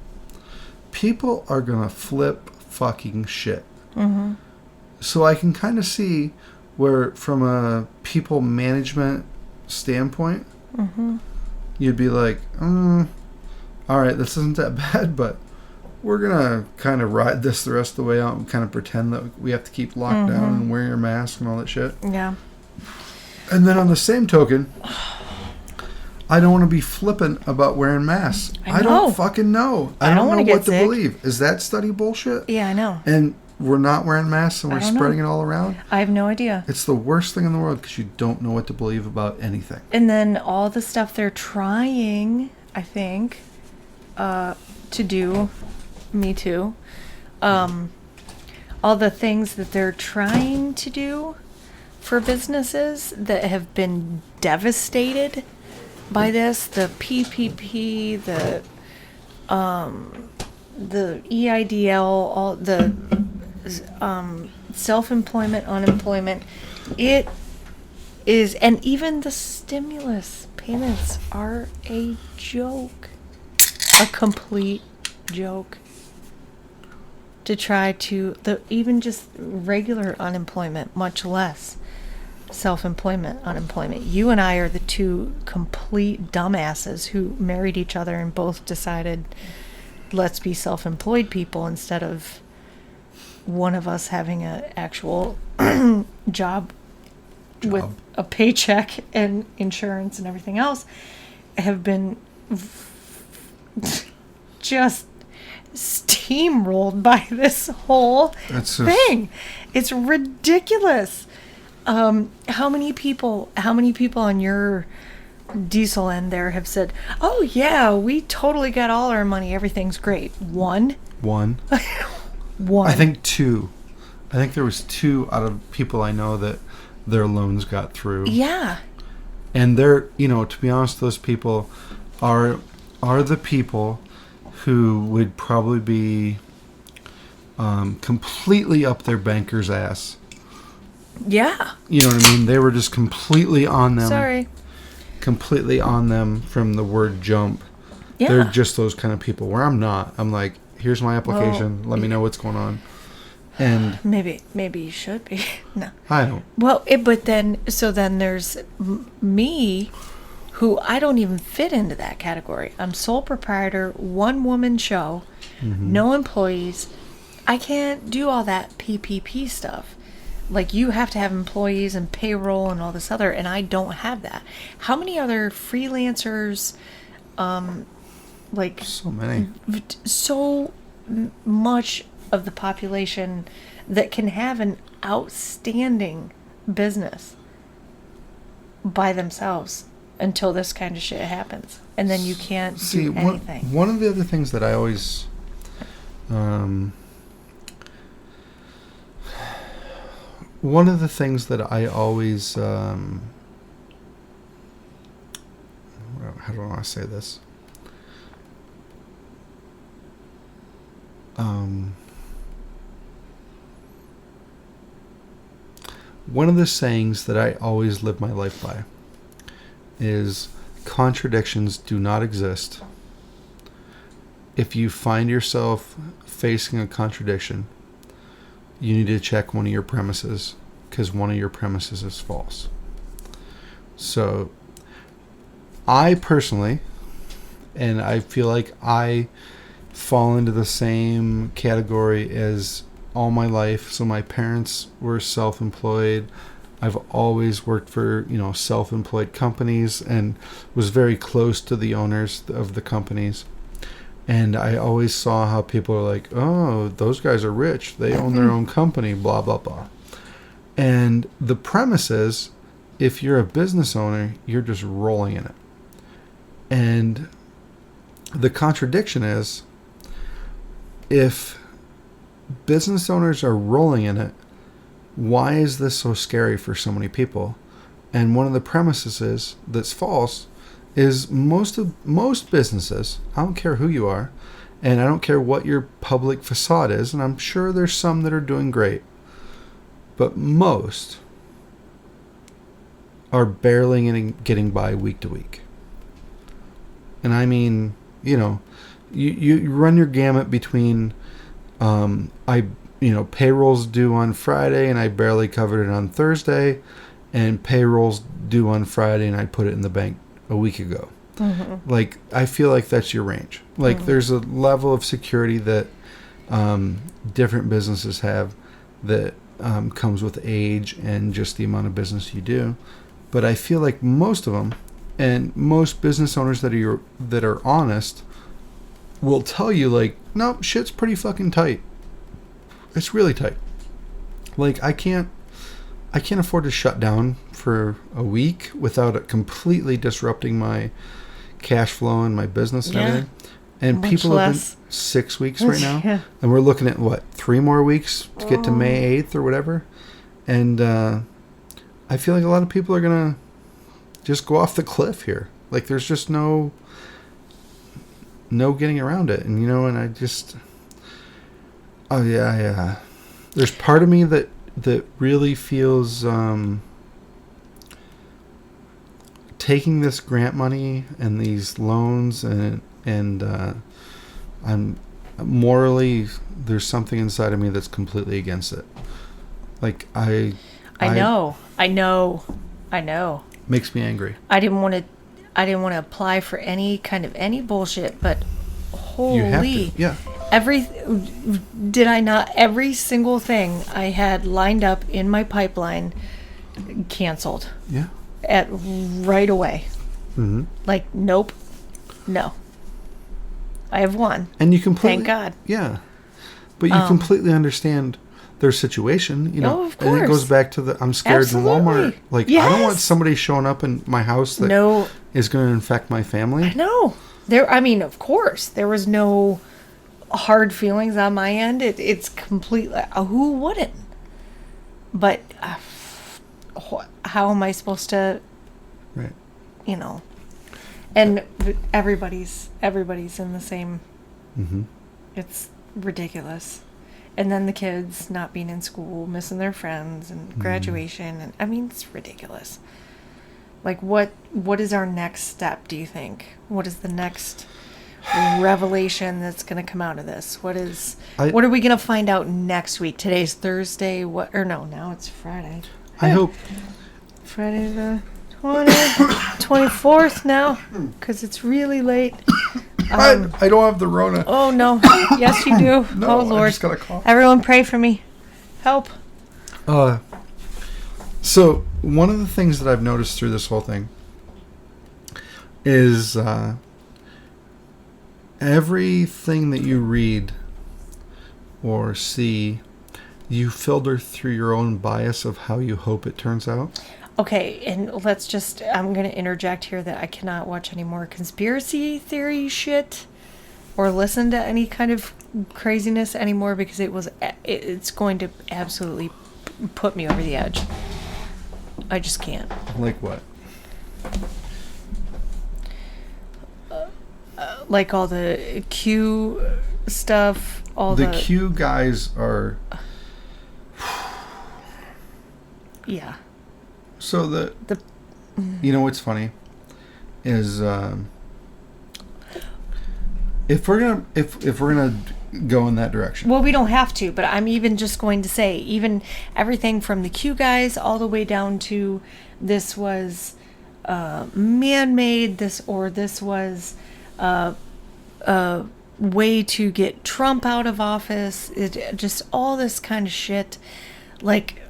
people are going to flip fucking shit. Mm-hmm. So I can kind of see where, from a people management standpoint, you'd be like, all right, this isn't that bad, but we're going to kind of ride this the rest of the way out and kind of pretend that we have to keep locked down and wearing your mask and all that shit. Yeah. And then on the same token, I don't want to be flippant about wearing masks. I don't fucking know. I don't know what to believe. Is that study bullshit? Yeah, I know. And we're not wearing masks and we're spreading it all around? I have no idea. It's the worst thing in the world because you don't know what to believe about anything. And then all the stuff they're trying, I think, to do, me too, all the things that they're trying to do for businesses that have been devastated by this, the PPP, the EIDL, all the self-employment, unemployment, it is, and even the stimulus payments are a joke, a complete joke. To try to, even just regular unemployment, much less self-employment, unemployment. You and I are the two complete dumbasses who married each other and both decided, let's be self-employed people instead of one of us having an actual job with a paycheck and insurance and everything else, have been just steamrolled by this whole That's just, thing. It's ridiculous. How many people on your diesel end there have said, "Oh yeah, we totally got all our money. Everything's great." One. One. I think two. I think there was two out of people I know that their loans got through. Yeah. And they're, to be honest, those people are the people who would probably be completely up their banker's ass. Yeah. You know what I mean? They were just completely on them. Sorry. Completely on them from the word jump. Yeah. They're just those kind of people where I'm not. I'm like, here's my application. Let me know what's going on. And maybe you should be. No. I don't. Well, but then there's me, who I don't even fit into that category. I'm sole proprietor, one woman show, no employees. I can't do all that PPP stuff. Like, you have to have employees and payroll and all this other, and I don't have that. How many other freelancers, So many. So much of the population that can have an outstanding business by themselves until this kind of shit happens, and then you can't do anything. One of the other things that I always how do I want to say this? One of the sayings that I always live my life by is contradictions do not exist. If you find yourself facing a contradiction, you need to check one of your premises, because one of your premises is false. So I personally, and I feel like I fall into the same category as all my life. So my parents were self-employed. I've always worked for, self-employed companies and was very close to the owners of the companies. And I always saw how people are like, oh, those guys are rich. They own their own company, blah, blah, blah. And the premise is, if you're a business owner, you're just rolling in it. And the contradiction is, if business owners are rolling in it, why is this so scary for so many people? And one of the premises is, that's false, is most businesses, I don't care who you are, and I don't care what your public facade is, and I'm sure there's some that are doing great, but most are barely getting by week to week. And I mean, you run your gamut between payroll's due on Friday and I barely covered it on Thursday, and payroll's due on Friday and I put it in the bank a week ago. Mm-hmm. Like, I feel like that's your range. Like, there's a level of security that different businesses have that comes with age and just the amount of business you do. But I feel like most of them, and most business owners that are honest, will tell you, like, no, shit's pretty fucking tight. It's really tight. Like, I can't afford to shut down for a week without it completely disrupting my cash flow and my business and everything. And much people less. have been 6 weeks right now. Yeah. And we're looking at, 3 more weeks to get to May 8th or whatever. And I feel like a lot of people are going to just go off the cliff here. Like, there's just no getting around it. And, and I just... Oh, yeah. There's part of me that really feels taking this grant money and these loans and I'm morally, there's something inside of me that's completely against it. Like, I know. Makes me angry. I didn't want to apply for any kind of any bullshit, but holy, you have to. Yeah. Every single thing I had lined up in my pipeline canceled. Yeah. Right away. Mm-hmm. Like, nope. No. I have one. And you completely... Thank God. Yeah. But you completely understand their situation, you know. Oh, of course. And it goes back to the I'm scared Absolutely. in Walmart. Like, yes. I don't want somebody showing up in my house that is going to infect my family. No. I mean, of course. There was no hard feelings on my end. It's completely... who wouldn't? But how am I supposed to... Right. You know... And everybody's in the same... Mm-hmm. It's ridiculous. And then the kids not being in school, missing their friends, and graduation. And I mean, it's ridiculous. Like, what is our next step, do you think? What is the next revelation that's going to come out of this? What are we going to find out next week? Today's Thursday. Now it's Friday. I hope... Friday the 24th now, because it's really late. I don't have the Rona. Oh, no. Yes, you do. No, oh, Lord. I just got a cough. Everyone pray for me. Help. So, one of the things that I've noticed through this whole thing is everything that you read or see, you filter through your own bias of how you hope it turns out. Okay, and I'm going to interject here that I cannot watch any more conspiracy theory shit or listen to any kind of craziness anymore because it's going to absolutely put me over the edge. I just can't. Like what? Like all the Q stuff, the Q guys are... Yeah. So you know what's funny is if we're gonna go in that direction. Well, we don't have to, but I'm even just going to say even everything from the Q guys all the way down to this was man-made. This was a way to get Trump out of office. Just all this kind of shit. Like,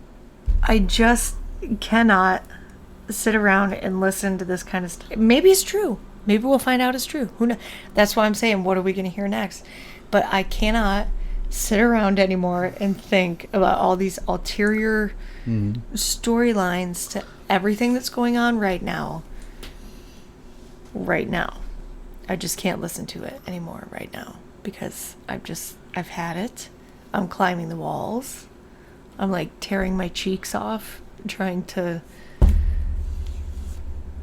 I just cannot sit around and listen to this kind of stuff. Maybe it's true. Maybe we'll find out it's true. Who knows? That's why I'm saying, what are we going to hear next? But I cannot sit around anymore and think about all these ulterior storylines to everything that's going on right now. Right now. I just can't listen to it anymore right now because I've had it. I'm climbing the walls. I'm like tearing my cheeks off, trying to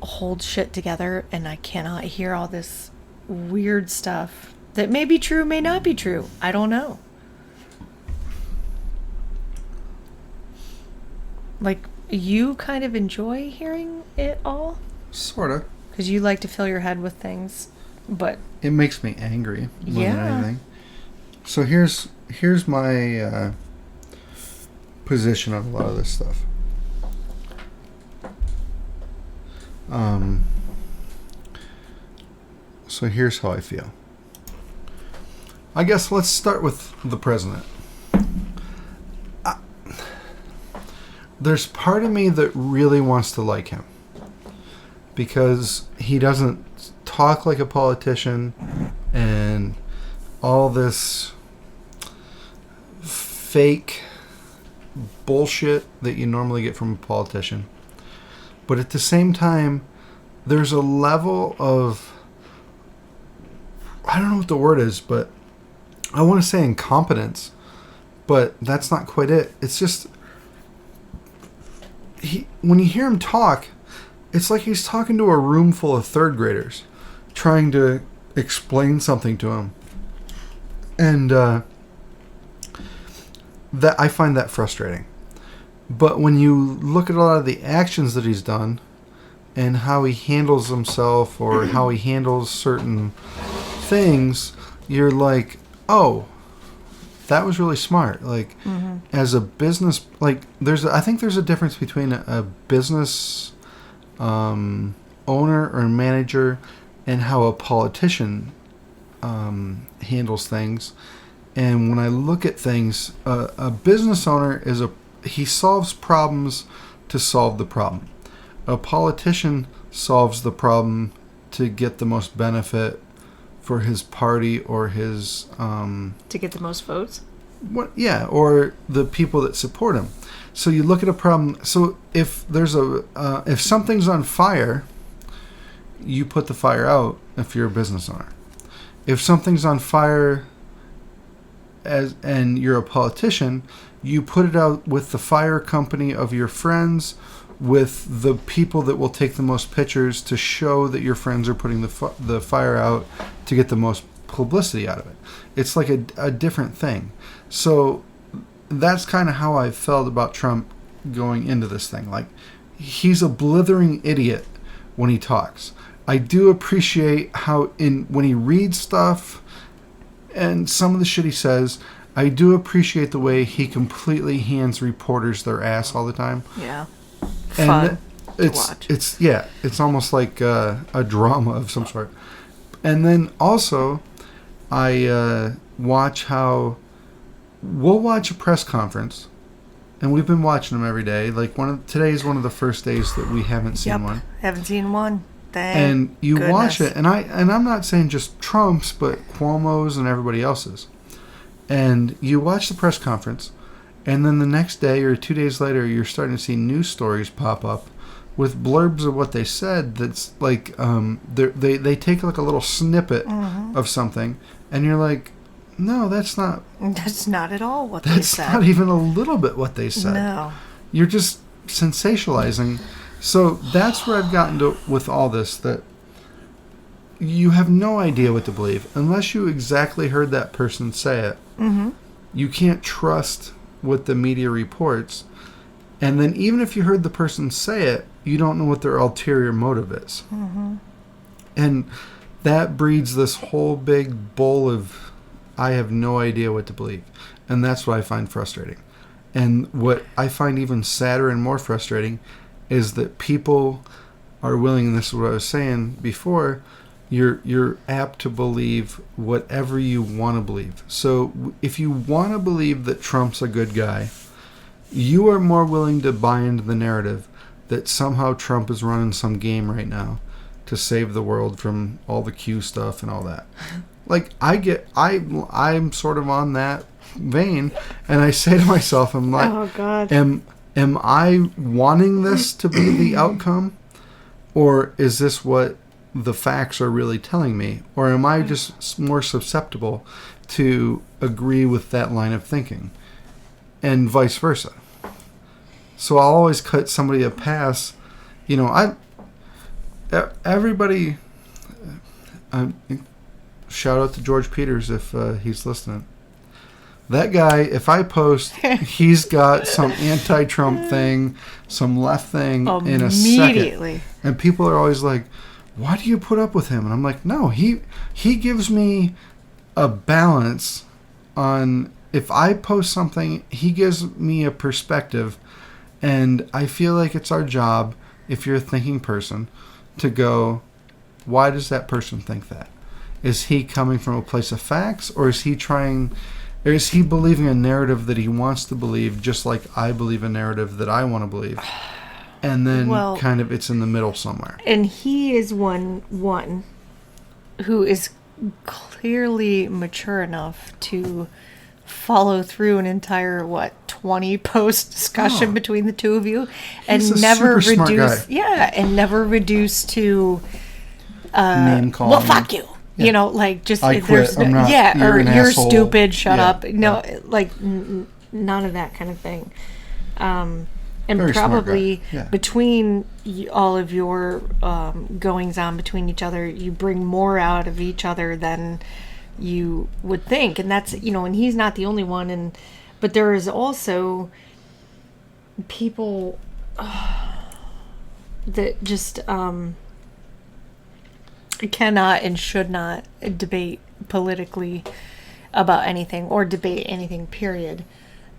hold shit together, and I cannot hear all this weird stuff that may be true, may not be true. I don't know. Like, you kind of enjoy hearing it all? Sorta. Because you like to fill your head with things, but... It makes me angry more than Yeah. anything. So here's my position on a lot of this stuff. So here's how I feel. I guess let's start with the president. There's part of me that really wants to like him because he doesn't talk like a politician and all this fake bullshit that you normally get from a politician. But at the same time, there's a level of, I don't know what the word is, but I want to say incompetence, but that's not quite it. It's just, when you hear him talk, it's like he's talking to a room full of third graders, trying to explain something to him. And that I find that frustrating. But when you look at a lot of the actions that he's done and how he handles himself or how he handles certain things, you're like, oh, that was really smart. Like, as a business, like, I think there's a difference between a business owner or manager and how a politician handles things. And when I look at things, a business owner he solves problems to solve the problem. A politician solves the problem to get the most benefit for his party or his to get the most votes. Or the people that support him. So you look at a problem. So if there's if something's on fire, you put the fire out. If you're a business owner, if something's on fire, and you're a politician, you put it out with the fire company of your friends, with the people that will take the most pictures to show that your friends are putting the fire out to get the most publicity out of it. It's like a different thing. So that's kind of how I felt about Trump going into this thing. Like, he's a blithering idiot when he talks. I do appreciate how when he reads stuff and some of the shit he says, I do appreciate the way he completely hands reporters their ass all the time. Yeah. And fun to watch. It's almost like a drama of some sort. And then also, I watch how we'll watch a press conference, and we've been watching them every day. Like today's one of the first days that we haven't seen one. Haven't seen one. And you watch it, and I'm not saying just Trump's, but Cuomo's and everybody else's. And you watch the press conference, and then the next day or 2 days later, you're starting to see news stories pop up with blurbs of what they said. That's like they take like a little snippet of something, and you're like, no, that's not. That's not at all what they said. That's not even a little bit what they said. No. You're just sensationalizing. So that's where I've gotten to with all this, that you have no idea what to believe unless you exactly heard that person say it. Mm-hmm. You can't trust what the media reports. And then even if you heard the person say it, you don't know what their ulterior motive is. Mm-hmm. And that breeds this whole big bowl of, I have no idea what to believe. And that's what I find frustrating. And what I find even sadder and more frustrating is that people are willing, and this is what I was saying before, you're apt to believe whatever you want to believe. So if you want to believe that Trump's a good guy, you are more willing to buy into the narrative that somehow Trump is running some game right now to save the world from all the Q stuff and all that. Like, I'm sort of on that vein, and I say to myself, I'm like, oh God, am I wanting this to be the outcome, or is this what the facts are really telling me, or am I just more susceptible to agree with that line of thinking, and vice versa? So I'll always cut somebody a pass. You know, everybody. Shout out to George Peters if he's listening. That guy, if I post, he's got some anti-Trump thing, some left thing in a second. And people are always like, why do you put up with him? And I'm like, no, he gives me a balance on, if I post something, he gives me a perspective. And I feel like it's our job, if you're a thinking person, to go, why does that person think that? Is he coming from a place of facts, or is he believing a narrative that he wants to believe, just like I believe a narrative that I want to believe? And then kind of it's in the middle somewhere. And he is one who is clearly mature enough to follow through an entire 20 post discussion between the two of you, and never reduce and never reduce to name calling. Well, fuck you. Yeah. You know, like, just I quit. I'm not, or you're asshole. Stupid, shut up. No, like none of that kind of thing. And very probably between all of your goings on between each other, you bring more out of each other than you would think. And that's, and he's not the only one. But there is also people that just cannot and should not debate politically about anything, or debate anything, period.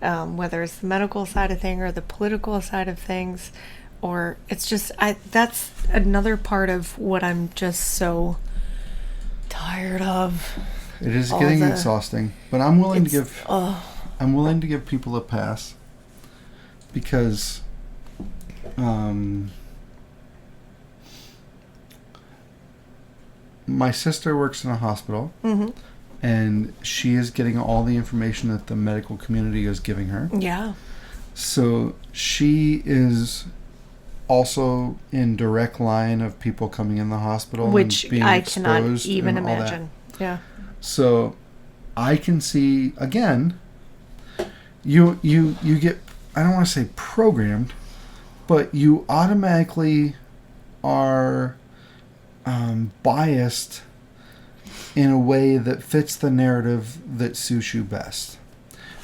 Whether it's the medical side of things or the political side of things, or it's just, that's another part of what I'm just so tired of. It is getting exhausting, but I'm willing to give people a pass, because my sister works in a hospital, and she is getting all the information that the medical community is giving her. Yeah. So she is also in direct line of people coming in the hospital, which and being I exposed cannot even and all that. imagine. Yeah. So I can see, again, you get, I don't want to say programmed, but you automatically are biased in a way that fits the narrative that suits you best.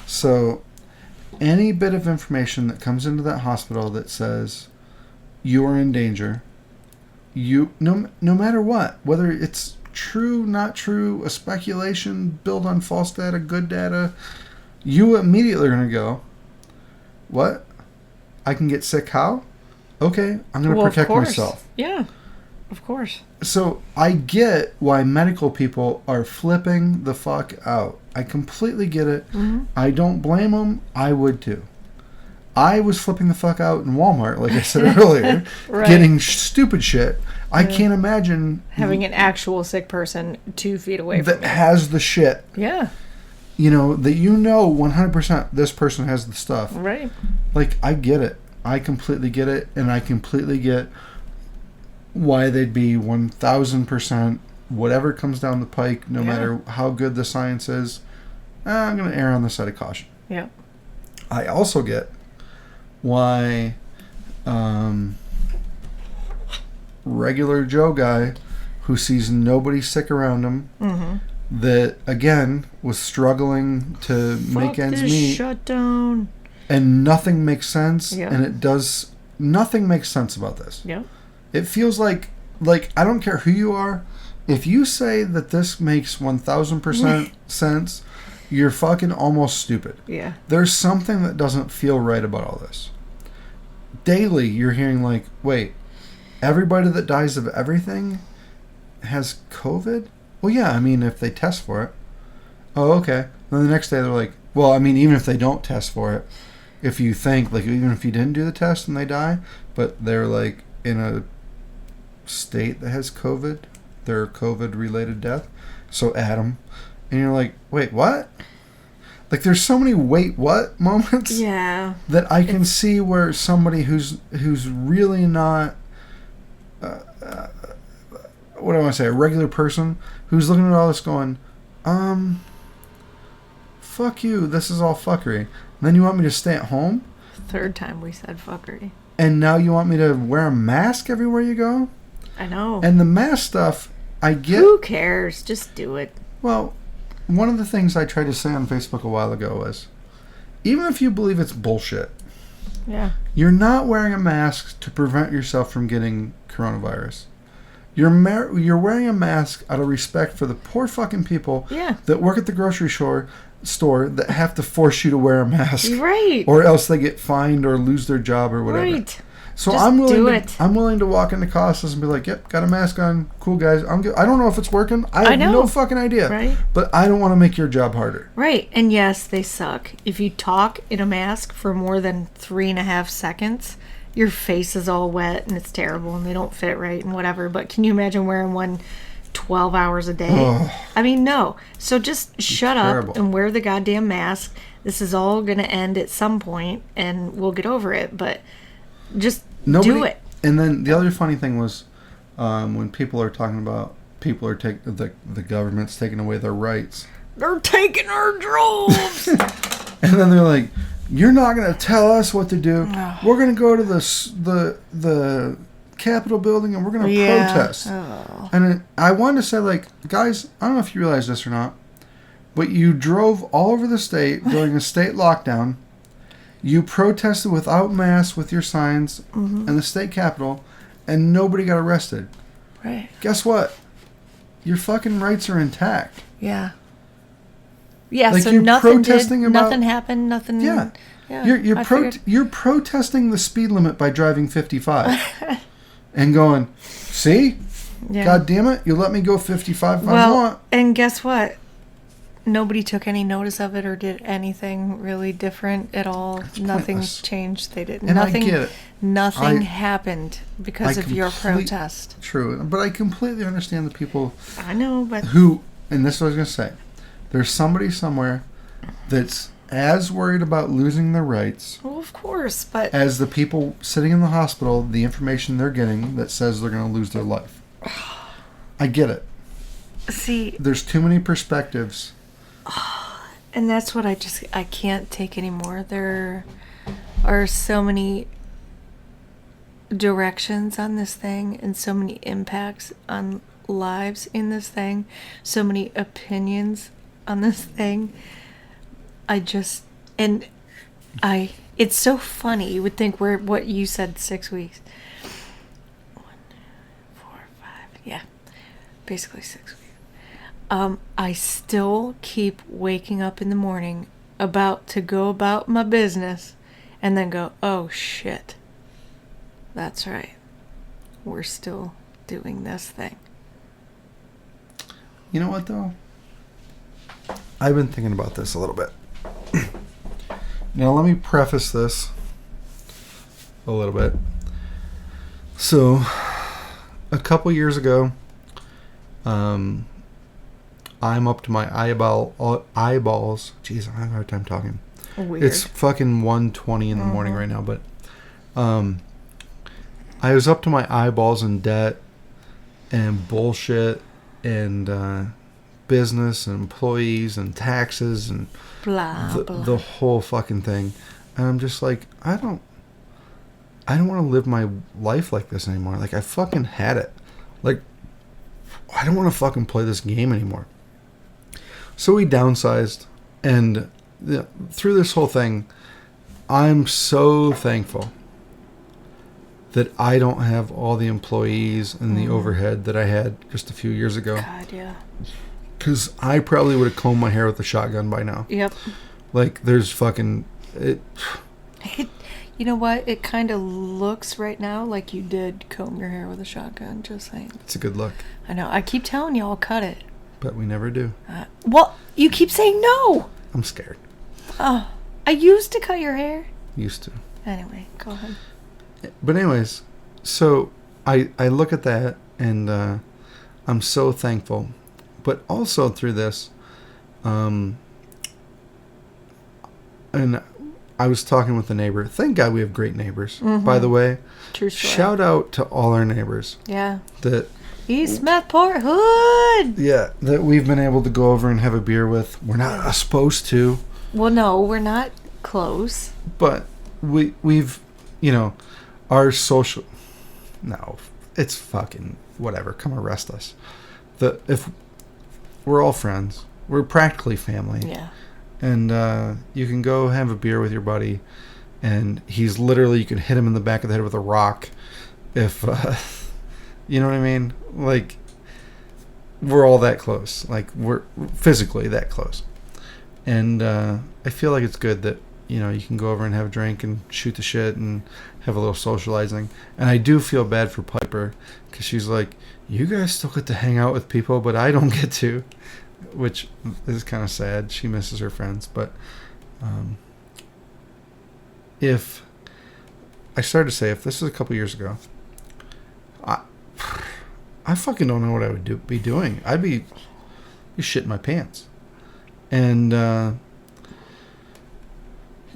So any bit of information that comes into that hospital that says you are in danger, no matter what, whether it's true, not true, a speculation, built on false data, good data, you immediately are going to go, what? I can get sick how? Okay, I'm going to protect myself. Yeah, of course. So I get why medical people are flipping the fuck out. I completely get it. I don't blame them. I would too. I was flipping the fuck out in Walmart, like I said earlier, right. getting stupid shit. I can't imagine having an actual sick person 2 feet away from you. That has the shit. Yeah. You know, that 100% this person has the stuff. Right. Like, I get it. I completely get it, and I completely get why they'd be 1,000%, whatever comes down the pike, no matter how good the science is, I'm going to err on the side of caution. Yeah. I also get why regular Joe guy who sees nobody sick around him, that, again, was struggling to make ends meet. Shutdown. And nothing makes sense, and nothing makes sense about this. Yeah. It feels like I don't care who you are, if you say that this makes 1,000% sense, you're fucking almost stupid. Yeah. There's something that doesn't feel right about all this. Daily, you're hearing like, wait, everybody that dies of everything has COVID? Well, yeah, I mean, if they test for it. Oh, okay. Then the next day they're like, well, I mean, even if they don't test for it, if you think, like, even if you didn't do the test and they die, but they're, like, in a state that has COVID, they're a COVID-related death, so add them. And you're like, wait, what? Like, there's so many wait, what moments that I can see where somebody who's really not, what do I want to say, a regular person, who's looking at all this going, fuck you, this is all fuckery. And then you want me to stay at home? 3rd time we said fuckery. And now you want me to wear a mask everywhere you go? I know. And the mask stuff, I get... Who cares? Just do it. Well, one of the things I tried to say on Facebook a while ago was, even if you believe it's bullshit, you're not wearing a mask to prevent yourself from getting coronavirus. You're wearing a mask out of respect for the poor fucking people that work at the grocery store that have to force you to wear a mask, right? Or else they get fined or lose their job or whatever. Right. So just I'm willing to walk into Costas and be like, "Yep, got a mask on, cool guys. I'm good. I don't know if it's working. I have no fucking idea, right? But I don't want to make your job harder, right? And yes, they suck. If you talk in a mask for more than 3.5 seconds, your face is all wet and it's terrible and they don't fit right and whatever. But can you imagine wearing one 12 hours a day? Ugh. I mean, no. So just shut up and wear the goddamn mask. This is all going to end at some point and we'll get over it. But just do it. And then the other funny thing was when people are talking about the government's taking away their rights. They're taking our jobs. And then they're like, you're not going to tell us what to do. No. We're going to go to the Capitol building and we're going to protest. Oh. And I wanted to say, like, guys, I don't know if you realize this or not, but you drove all over the state during a state lockdown. You protested without masks with your signs in the state capitol, and nobody got arrested. Right. Guess what? Your fucking rights are intact. Yeah. Yeah, like so nothing happened, nothing... Yeah. You're protesting the speed limit by driving 55 and going, see? Yeah. God damn it, you let me go 55 if I want. And guess what? nobody took any notice of it or did anything really different at all. Nothing pointless. changed. They did And nothing. I get it. Nothing happened because of your protest. True, but I completely understand the people. I know, but who, and this is what I was gonna say. There's somebody somewhere that's as worried about losing their rights. Well, of course, but as the people sitting in the hospital, the information they're getting that says they're going to lose their life. I get it. See, there's too many perspectives. And that's what I can't take anymore. There are so many directions on this thing and so many impacts on lives in this thing, so many opinions on this thing. It's so funny. You would think we're, what you said, 6 weeks. 1, 4, 5, yeah, basically 6 weeks. I still keep waking up in the morning about to go about my business and then go, oh shit, that's right, we're still doing this thing. You know what though? I've been thinking about this a little bit. Now let me preface this a little bit. So, a couple years ago, I'm up to my eyeballs. Jeez, I have a hard time talking. Weird. It's fucking 1:20 in the morning right now, but I was up to my eyeballs in debt and bullshit and business and employees and taxes and blah. The whole fucking thing. And I'm just like, I don't want to live my life like this anymore. Like, I fucking had it. Like, I don't want to fucking play this game anymore. So we downsized, and through this whole thing, I'm so thankful that I don't have all the employees and the overhead that I had just a few years ago. God, yeah. Because I probably would have combed my hair with a shotgun by now. Yep. Like, there's fucking... You know what? It kind of looks right now like you did comb your hair with a shotgun, just saying. It's a good look. I know. I keep telling you I'll cut it. But we never do. Well, you keep saying no. I'm scared. Oh, I used to cut your hair. Used to. Anyway, go ahead. But anyways, so I look at that and I'm so thankful. But also through this, and I was talking with a neighbor. Thank God we have great neighbors. Mm-hmm. By the way, true story. Shout out to all our neighbors. Yeah. That East Methport Hood. Yeah, that we've been able to go over and have a beer with. We're not supposed to. Well, no, we're not close. But we've, our social. No, it's fucking whatever. Come arrest us. If we're all friends, we're practically family. Yeah. And you can go have a beer with your buddy, and he's literally, you can hit him in the back of the head with a rock if, you know what I mean? Like, we're all that close. Like, we're physically that close. And I feel like it's good that, you can go over and have a drink and shoot the shit and have a little socializing. And I do feel bad for Piper, because she's like, you guys still get to hang out with people, but I don't get to. Which is kind of sad. She misses her friends. But if I started to say, if this was a couple years ago, I fucking don't know what I would be doing. I'd be shitting my pants. And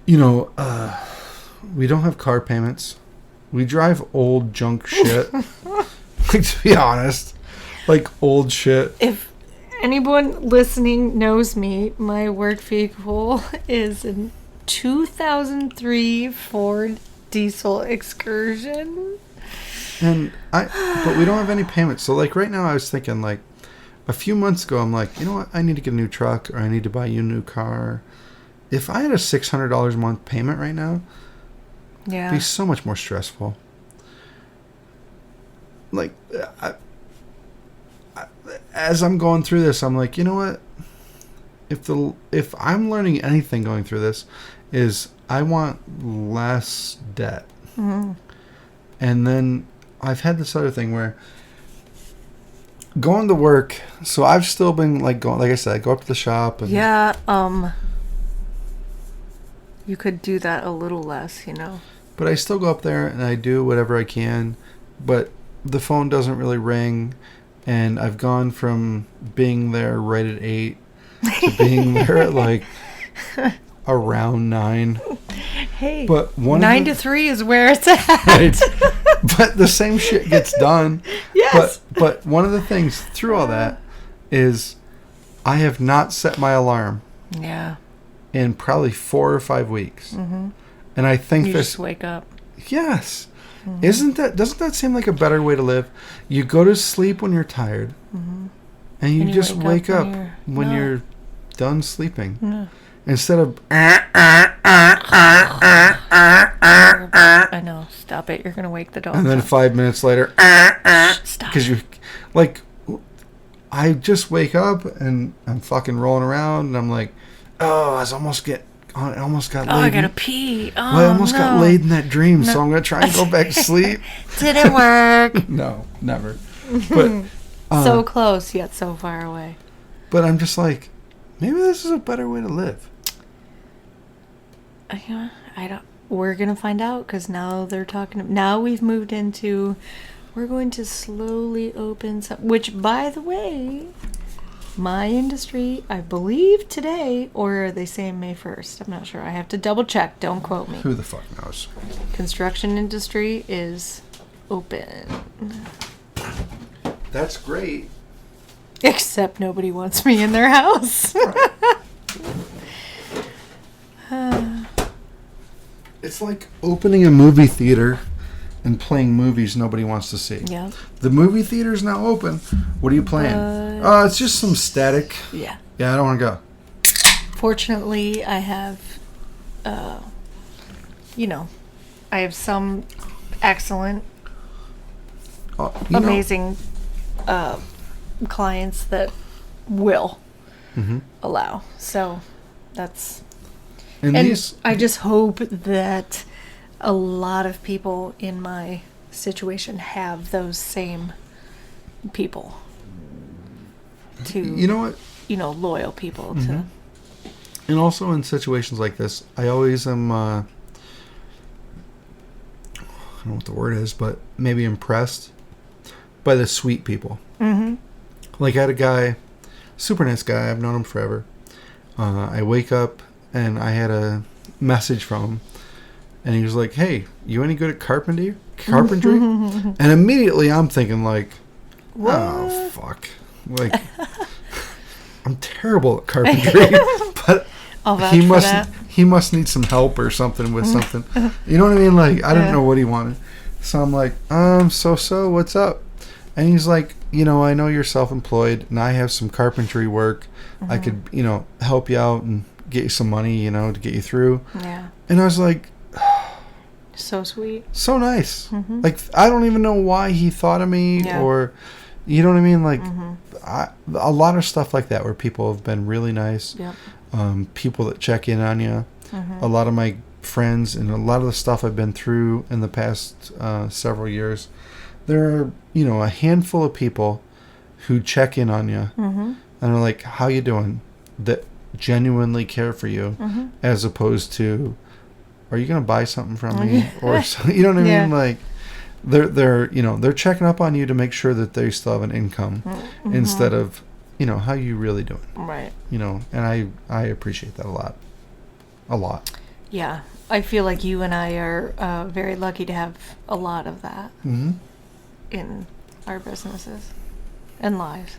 we don't have car payments. We drive old junk shit. Like, to be honest, like old shit. If anyone listening knows me, my work vehicle is a 2003 Ford Diesel Excursion. But we don't have any payments. So, like, right now I was thinking, like, a few months ago, I'm like, you know what? I need to get a new truck, or I need to buy you a new car. If I had a $600 a month payment right now, it'd be so much more stressful. Like, as I'm going through this, I'm like, you know what? If I'm learning anything going through this, is I want less debt. Mm-hmm. And then I've had this other thing where going to work. So I've still been like going. Like I said, I go up to the shop. And Yeah. You could do that a little less, you know. But I still go up there and I do whatever I can. But the phone doesn't really ring. And I've gone from being there right at 8 to being there at like around 9. Hey, but 9 to 3 is where it's at. Right. But the same shit gets done. Yes. But one of the things through all that is I have not set my alarm. Yeah. In probably 4 or 5 weeks. Mm-hmm. And I think you this. Just wake up. Yes. Mm-hmm. Doesn't that seem like a better way to live? You go to sleep when you're tired. Mm-hmm. And you just wake up when no. you're done sleeping. No. Instead of. I know. Stop it. You're going to wake the dog And then up. 5 minutes later. Stop. Because you. Like. I just wake up and I'm fucking rolling around and I'm like, oh, I almost got laid. I gotta pee. Oh, well, I almost got laid in that dream, so I'm gonna try and go back to sleep. Didn't work. No, never. But so close yet so far away. But I'm just like, maybe this is a better way to live. I don't. We're gonna find out because now they're talking. Now we've moved into. We're going to slowly open some. Which, by the way, my industry, I believe today, or are they saying May 1st? I'm not sure. I have to double check. Don't quote me. Who the fuck knows? Construction industry is open. That's great. Except nobody wants me in their house. Right. It's like opening a movie theater and playing movies nobody wants to see. Yeah. The movie theater's now open. What are you playing? It's just some static. Yeah. Yeah, I don't want to go. Fortunately, I have, I have some excellent, amazing clients that will allow. So that's... And I just hope that a lot of people in my situation have those same people to, you know what? Loyal people to. And also in situations like this, I always am, I don't know what the word is, but maybe impressed by the sweet people. Mm-hmm. Like I had a guy, super nice guy, I've known him forever. I wake up and I had a message from him. And he was like, hey, you any good at carpentry? And immediately I'm thinking like, what? Oh, fuck. Like, I'm terrible at carpentry. But he must need some help or something with something. You know what I mean? Like, I didn't know what he wanted. So I'm like, so, what's up? And he's like, I know you're self-employed and I have some carpentry work. I could, help you out and get you some money, to get you through. Yeah. And I was like, so sweet. So nice. Mm-hmm. Like, I don't even know why he thought of me or, you know what I mean? Like, a lot of stuff like that where people have been really nice. Yep. People that check in on you. A lot of my friends and a lot of the stuff I've been through in the past several years, there are, a handful of people who check in on you and are like, how you doing? That genuinely care for you as opposed to, are you going to buy something from me? Or, you know what I mean? Like, they're checking up on you to make sure that they still have an income instead of, how you really doing? Right. And I appreciate that a lot. A lot. Yeah. I feel like you and I are very lucky to have a lot of that in our businesses and lives.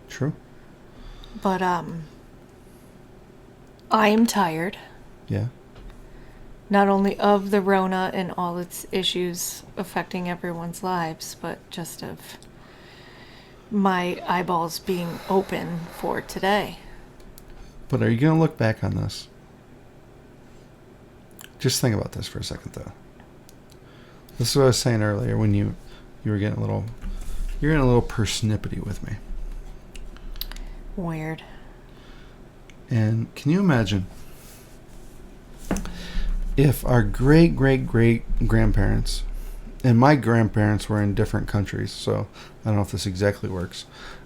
True. But I am tired. Yeah. Not only of the RONA and all its issues affecting everyone's lives, but just of my eyeballs being open for today. But are you going to look back on this? Just think about this for a second, though. This is what I was saying earlier when you were getting a little persnippety with me. Weird. And can you imagine if our great grandparents and my grandparents were in different countries, so I don't know if this exactly works.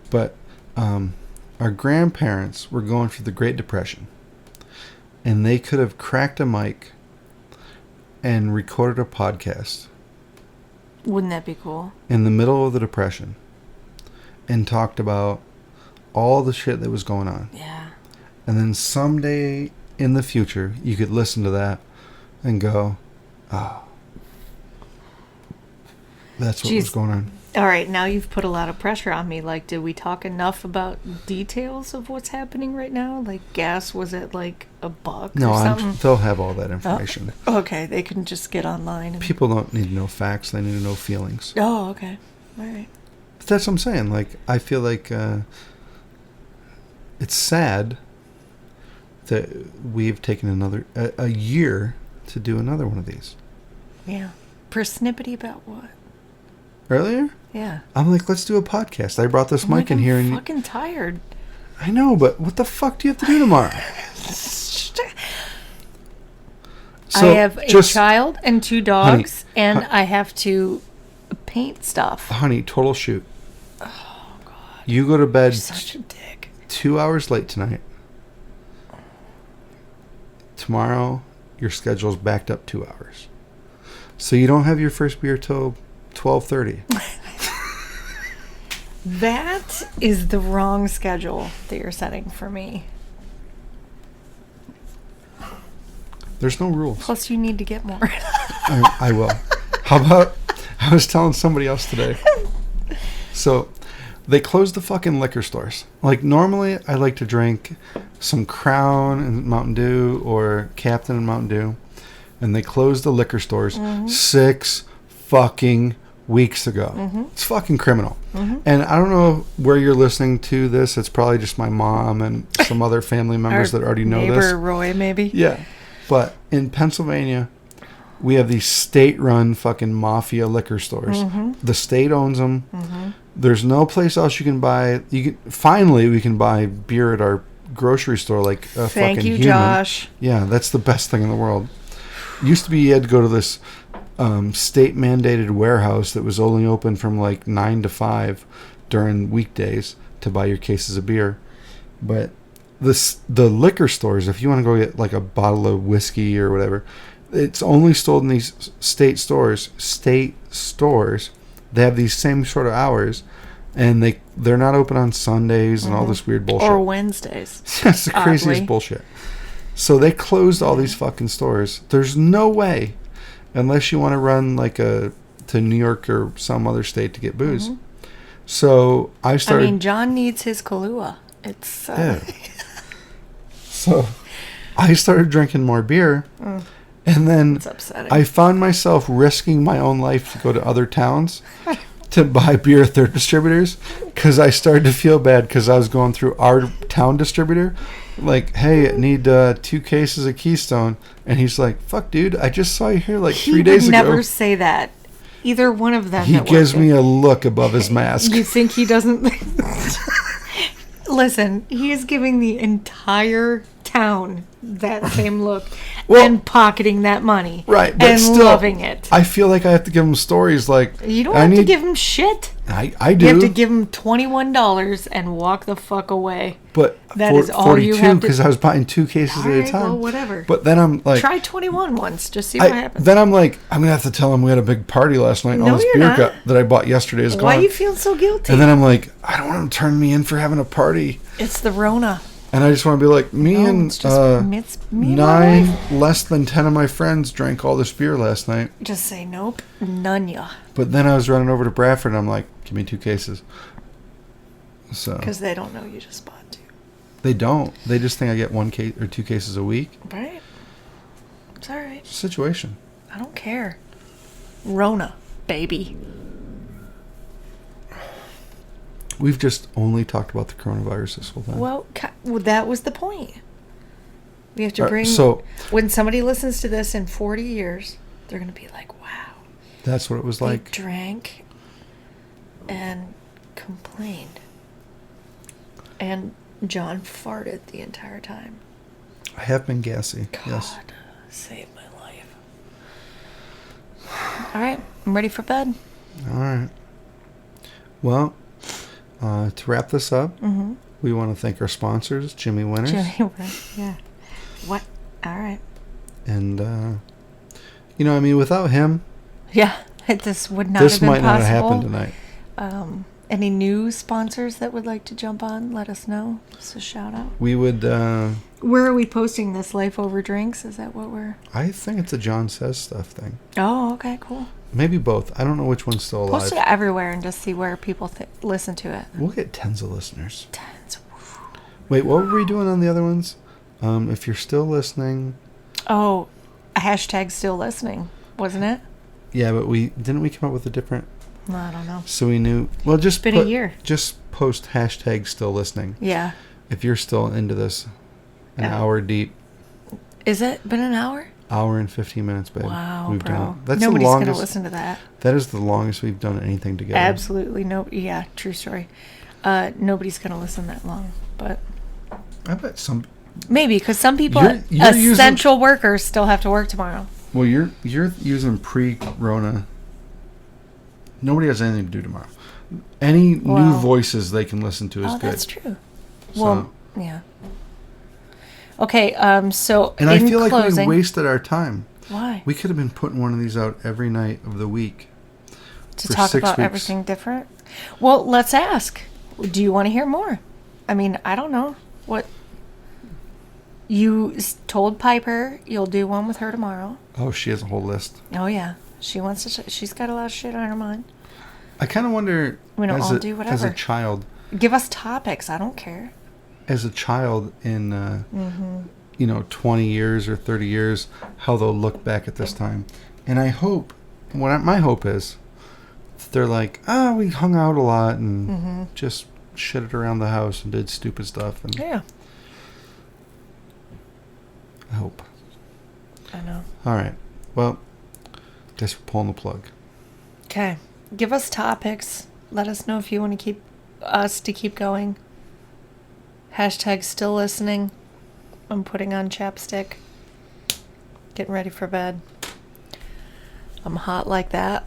But our grandparents were going through the Great Depression, and they could have cracked a mic and recorded a podcast. Wouldn't that be cool? In the middle of the Depression, and talked about all the shit that was going on. Yeah. And then someday in the future, you could listen to that and go, oh, that's what was going on. All right, now you've put a lot of pressure on me. Like, did we talk enough about details of what's happening right now? Like, gas was at like $1 No, or something? they'll have all that information. Oh, okay, they can just get online. People don't need to know facts. They need to know feelings. Oh, okay. All right. But that's what I'm saying. Like, I feel like it's sad that we've taken a year to do another one of these. Yeah. Persnippety about what? Earlier? Yeah. I'm like, let's do a podcast. I brought this mic in here. I'm fucking tired. I know, but what the fuck do you have to do tomorrow? I have a child and 2 dogs, and I have to paint stuff. Honey, total shoot. Oh, God. You go to bed You're such a dick. 2 hours late tonight. Tomorrow, your schedule's backed up 2 hours. So you don't have your first beer till 12:30. That is the wrong schedule that you're setting for me. There's no rules. Plus, you need to get more. I will. How about, I was telling somebody else today. So, they closed the fucking liquor stores. Like, normally, I like to drink some Crown and Mountain Dew or Captain and Mountain Dew. And they closed the liquor stores 6 fucking weeks ago. It's fucking criminal. And I don't know where you're listening to this. It's probably just my mom and some other family members that already know this. Neighbor Roy, maybe. Yeah. But in Pennsylvania, we have these state-run fucking mafia liquor stores. The state owns them. There's no place else you can buy. Finally, we can buy beer at our grocery store like a Thank fucking you, human. Josh. Yeah, that's the best thing in the world. Used to be you had to go to this state-mandated warehouse that was only open from like 9 to 5 during weekdays to buy your cases of beer. But the liquor stores, if you want to go get like a bottle of whiskey or whatever, it's only sold in these state stores. State stores, they have these same sort of hours, and they're not open on Sundays and all this weird bullshit. Or Wednesdays. That's the craziest bullshit. So they closed all these fucking stores. There's no way, unless you want to run like to New York or some other state to get booze. So I started. I mean, John needs his Kahlua. It's yeah. So I started drinking more beer, and then it's upsetting. I found myself risking my own life to go to other towns to buy beer at their distributors, because I started to feel bad because I was going through our town distributor. Like, hey, I need 2 cases of Keystone. And he's like, fuck, dude, I just saw you here like 3 days ago. He would never say that. Either one of them. He gives me a look above his mask. You think he doesn't? Listen, he is giving the entire town that same look and pocketing that money. Right, but and still, loving it. I feel like I have to give him stories like... You don't have to give him shit. I do. You have to give him $21 and walk the fuck away. But that is all you have to... because I was buying 2 cases at a time. Well, whatever. But then I'm like... Try 21 once. Just see what happens. Then I'm like, I'm going to have to tell him we had a big party last night. And all this beer that I bought yesterday is gone. Why are you feeling so guilty? And then I'm like, I don't want him to turn me in for having a party. It's the RONA. And I just want to be like, me and 9 less than 10 of my friends drank all this beer last night. Just say nope, none ya. But then I was running over to Bradford and I'm like, give me 2 cases. So because they don't know you just bought 2. They don't. They just think I get 1 case or 2 cases a week. Right. It's all right. Situation. I don't care. RONA, baby. We've just only talked about the coronavirus this whole time. Well, that was the point. We have to bring... when somebody listens to this in 40 years, they're going to be like, wow. That's what it was like. They drank and complained. And John farted the entire time. I have been gassy, God, yes. Save my life. All right. I'm ready for bed. All right. Well, to wrap this up, we want to thank our sponsors, Jimmy Winners. Jimmy Winners, yeah. What? All right. And, I mean, without him... Yeah, this would not have been possible. This might not have happened tonight. Any new sponsors that would like to jump on, let us know. Just a shout out. We would... Where are we posting this? Life Over Drinks? Is that what we're... I think it's a John Says Stuff thing. Oh, okay, cool. Maybe both. I don't know which one's still alive. Post it everywhere and just see where people listen to it. We'll get tens of listeners. Tens. Wait, what were we doing on the other ones? If you're still listening... Oh, a hashtag still listening, wasn't it? Yeah, but didn't we come up with a different... No, I don't know. So we knew... Well, just been a year. Just post hashtag still listening. Yeah. If you're still into this, an hour deep. Is it been an hour? Hour and 15 minutes, babe. Wow, we've bro. Done it. That's Nobody's the longest, going to listen to that. That is the longest we've done anything together. Absolutely no. Yeah, true story. Nobody's going to listen that long, but... I bet some... Maybe, because some people, you're essential workers, still have to work tomorrow. Well, you're using pre-RONA. Nobody has anything to do tomorrow. Any new voices they can listen to is good. Oh, that's true. Well, yeah. Okay, so and I feel like we wasted our time. Why? We could have been putting one of these out every night of the week. To talk about everything different? Well, let's ask. Do you want to hear more? I mean, I don't know. What? You told Piper you'll do one with her tomorrow. Oh, she has a whole list. Oh, yeah. She wants to. She's got a lot of shit on her mind. I kind of wonder. We don't all do whatever. As a child. Give us topics. I don't care. As a child in, 20 years or 30 years, how they'll look back at this time. And I hope, my hope is, they're like, we hung out a lot and just shitted around the house and did stupid stuff. And yeah. I hope. I know. All right. Well, guess we're pulling the plug. Okay. Give us topics. Let us know if you want to keep going. Hashtag still listening. I'm putting on chapstick. Getting ready for bed. I'm hot like that.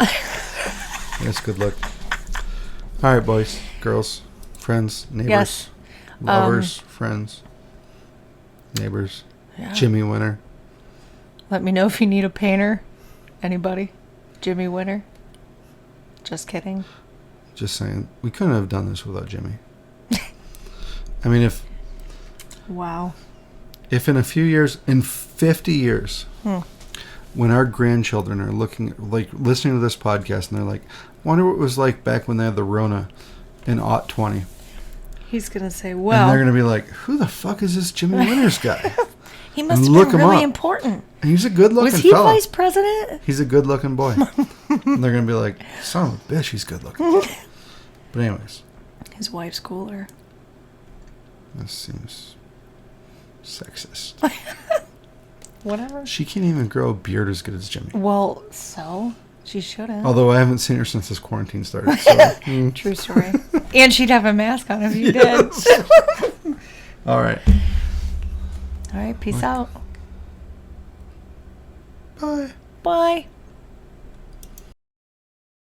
That's a good look. All right, boys, girls, friends, neighbors, lovers, friends, neighbors. Yeah. Jimmy Winner. Let me know if you need a painter. Anybody? Jimmy Winner. Just kidding. Just saying. We couldn't have done this without Jimmy. I mean, Wow. If in a few years, in 50 years, when our grandchildren are listening to this podcast and they're like, wonder what it was like back when they had the RONA in '20. He's going to say, well. And they're going to be like, who the fuck is this Jimmy Winners guy? He must have been really important. And he's a good-looking fella. Was he fella. vice president? He's a good-looking boy. And they're going to be like, son of a bitch, he's good-looking. But anyways. His wife's cooler. This seems sexist. Whatever. She can't even grow a beard as good as Jimmy. Well, so she shouldn't. Although I haven't seen her since this quarantine started. So. True story. And she'd have a mask on if you did. All right. All right. Peace out. Bye. Bye.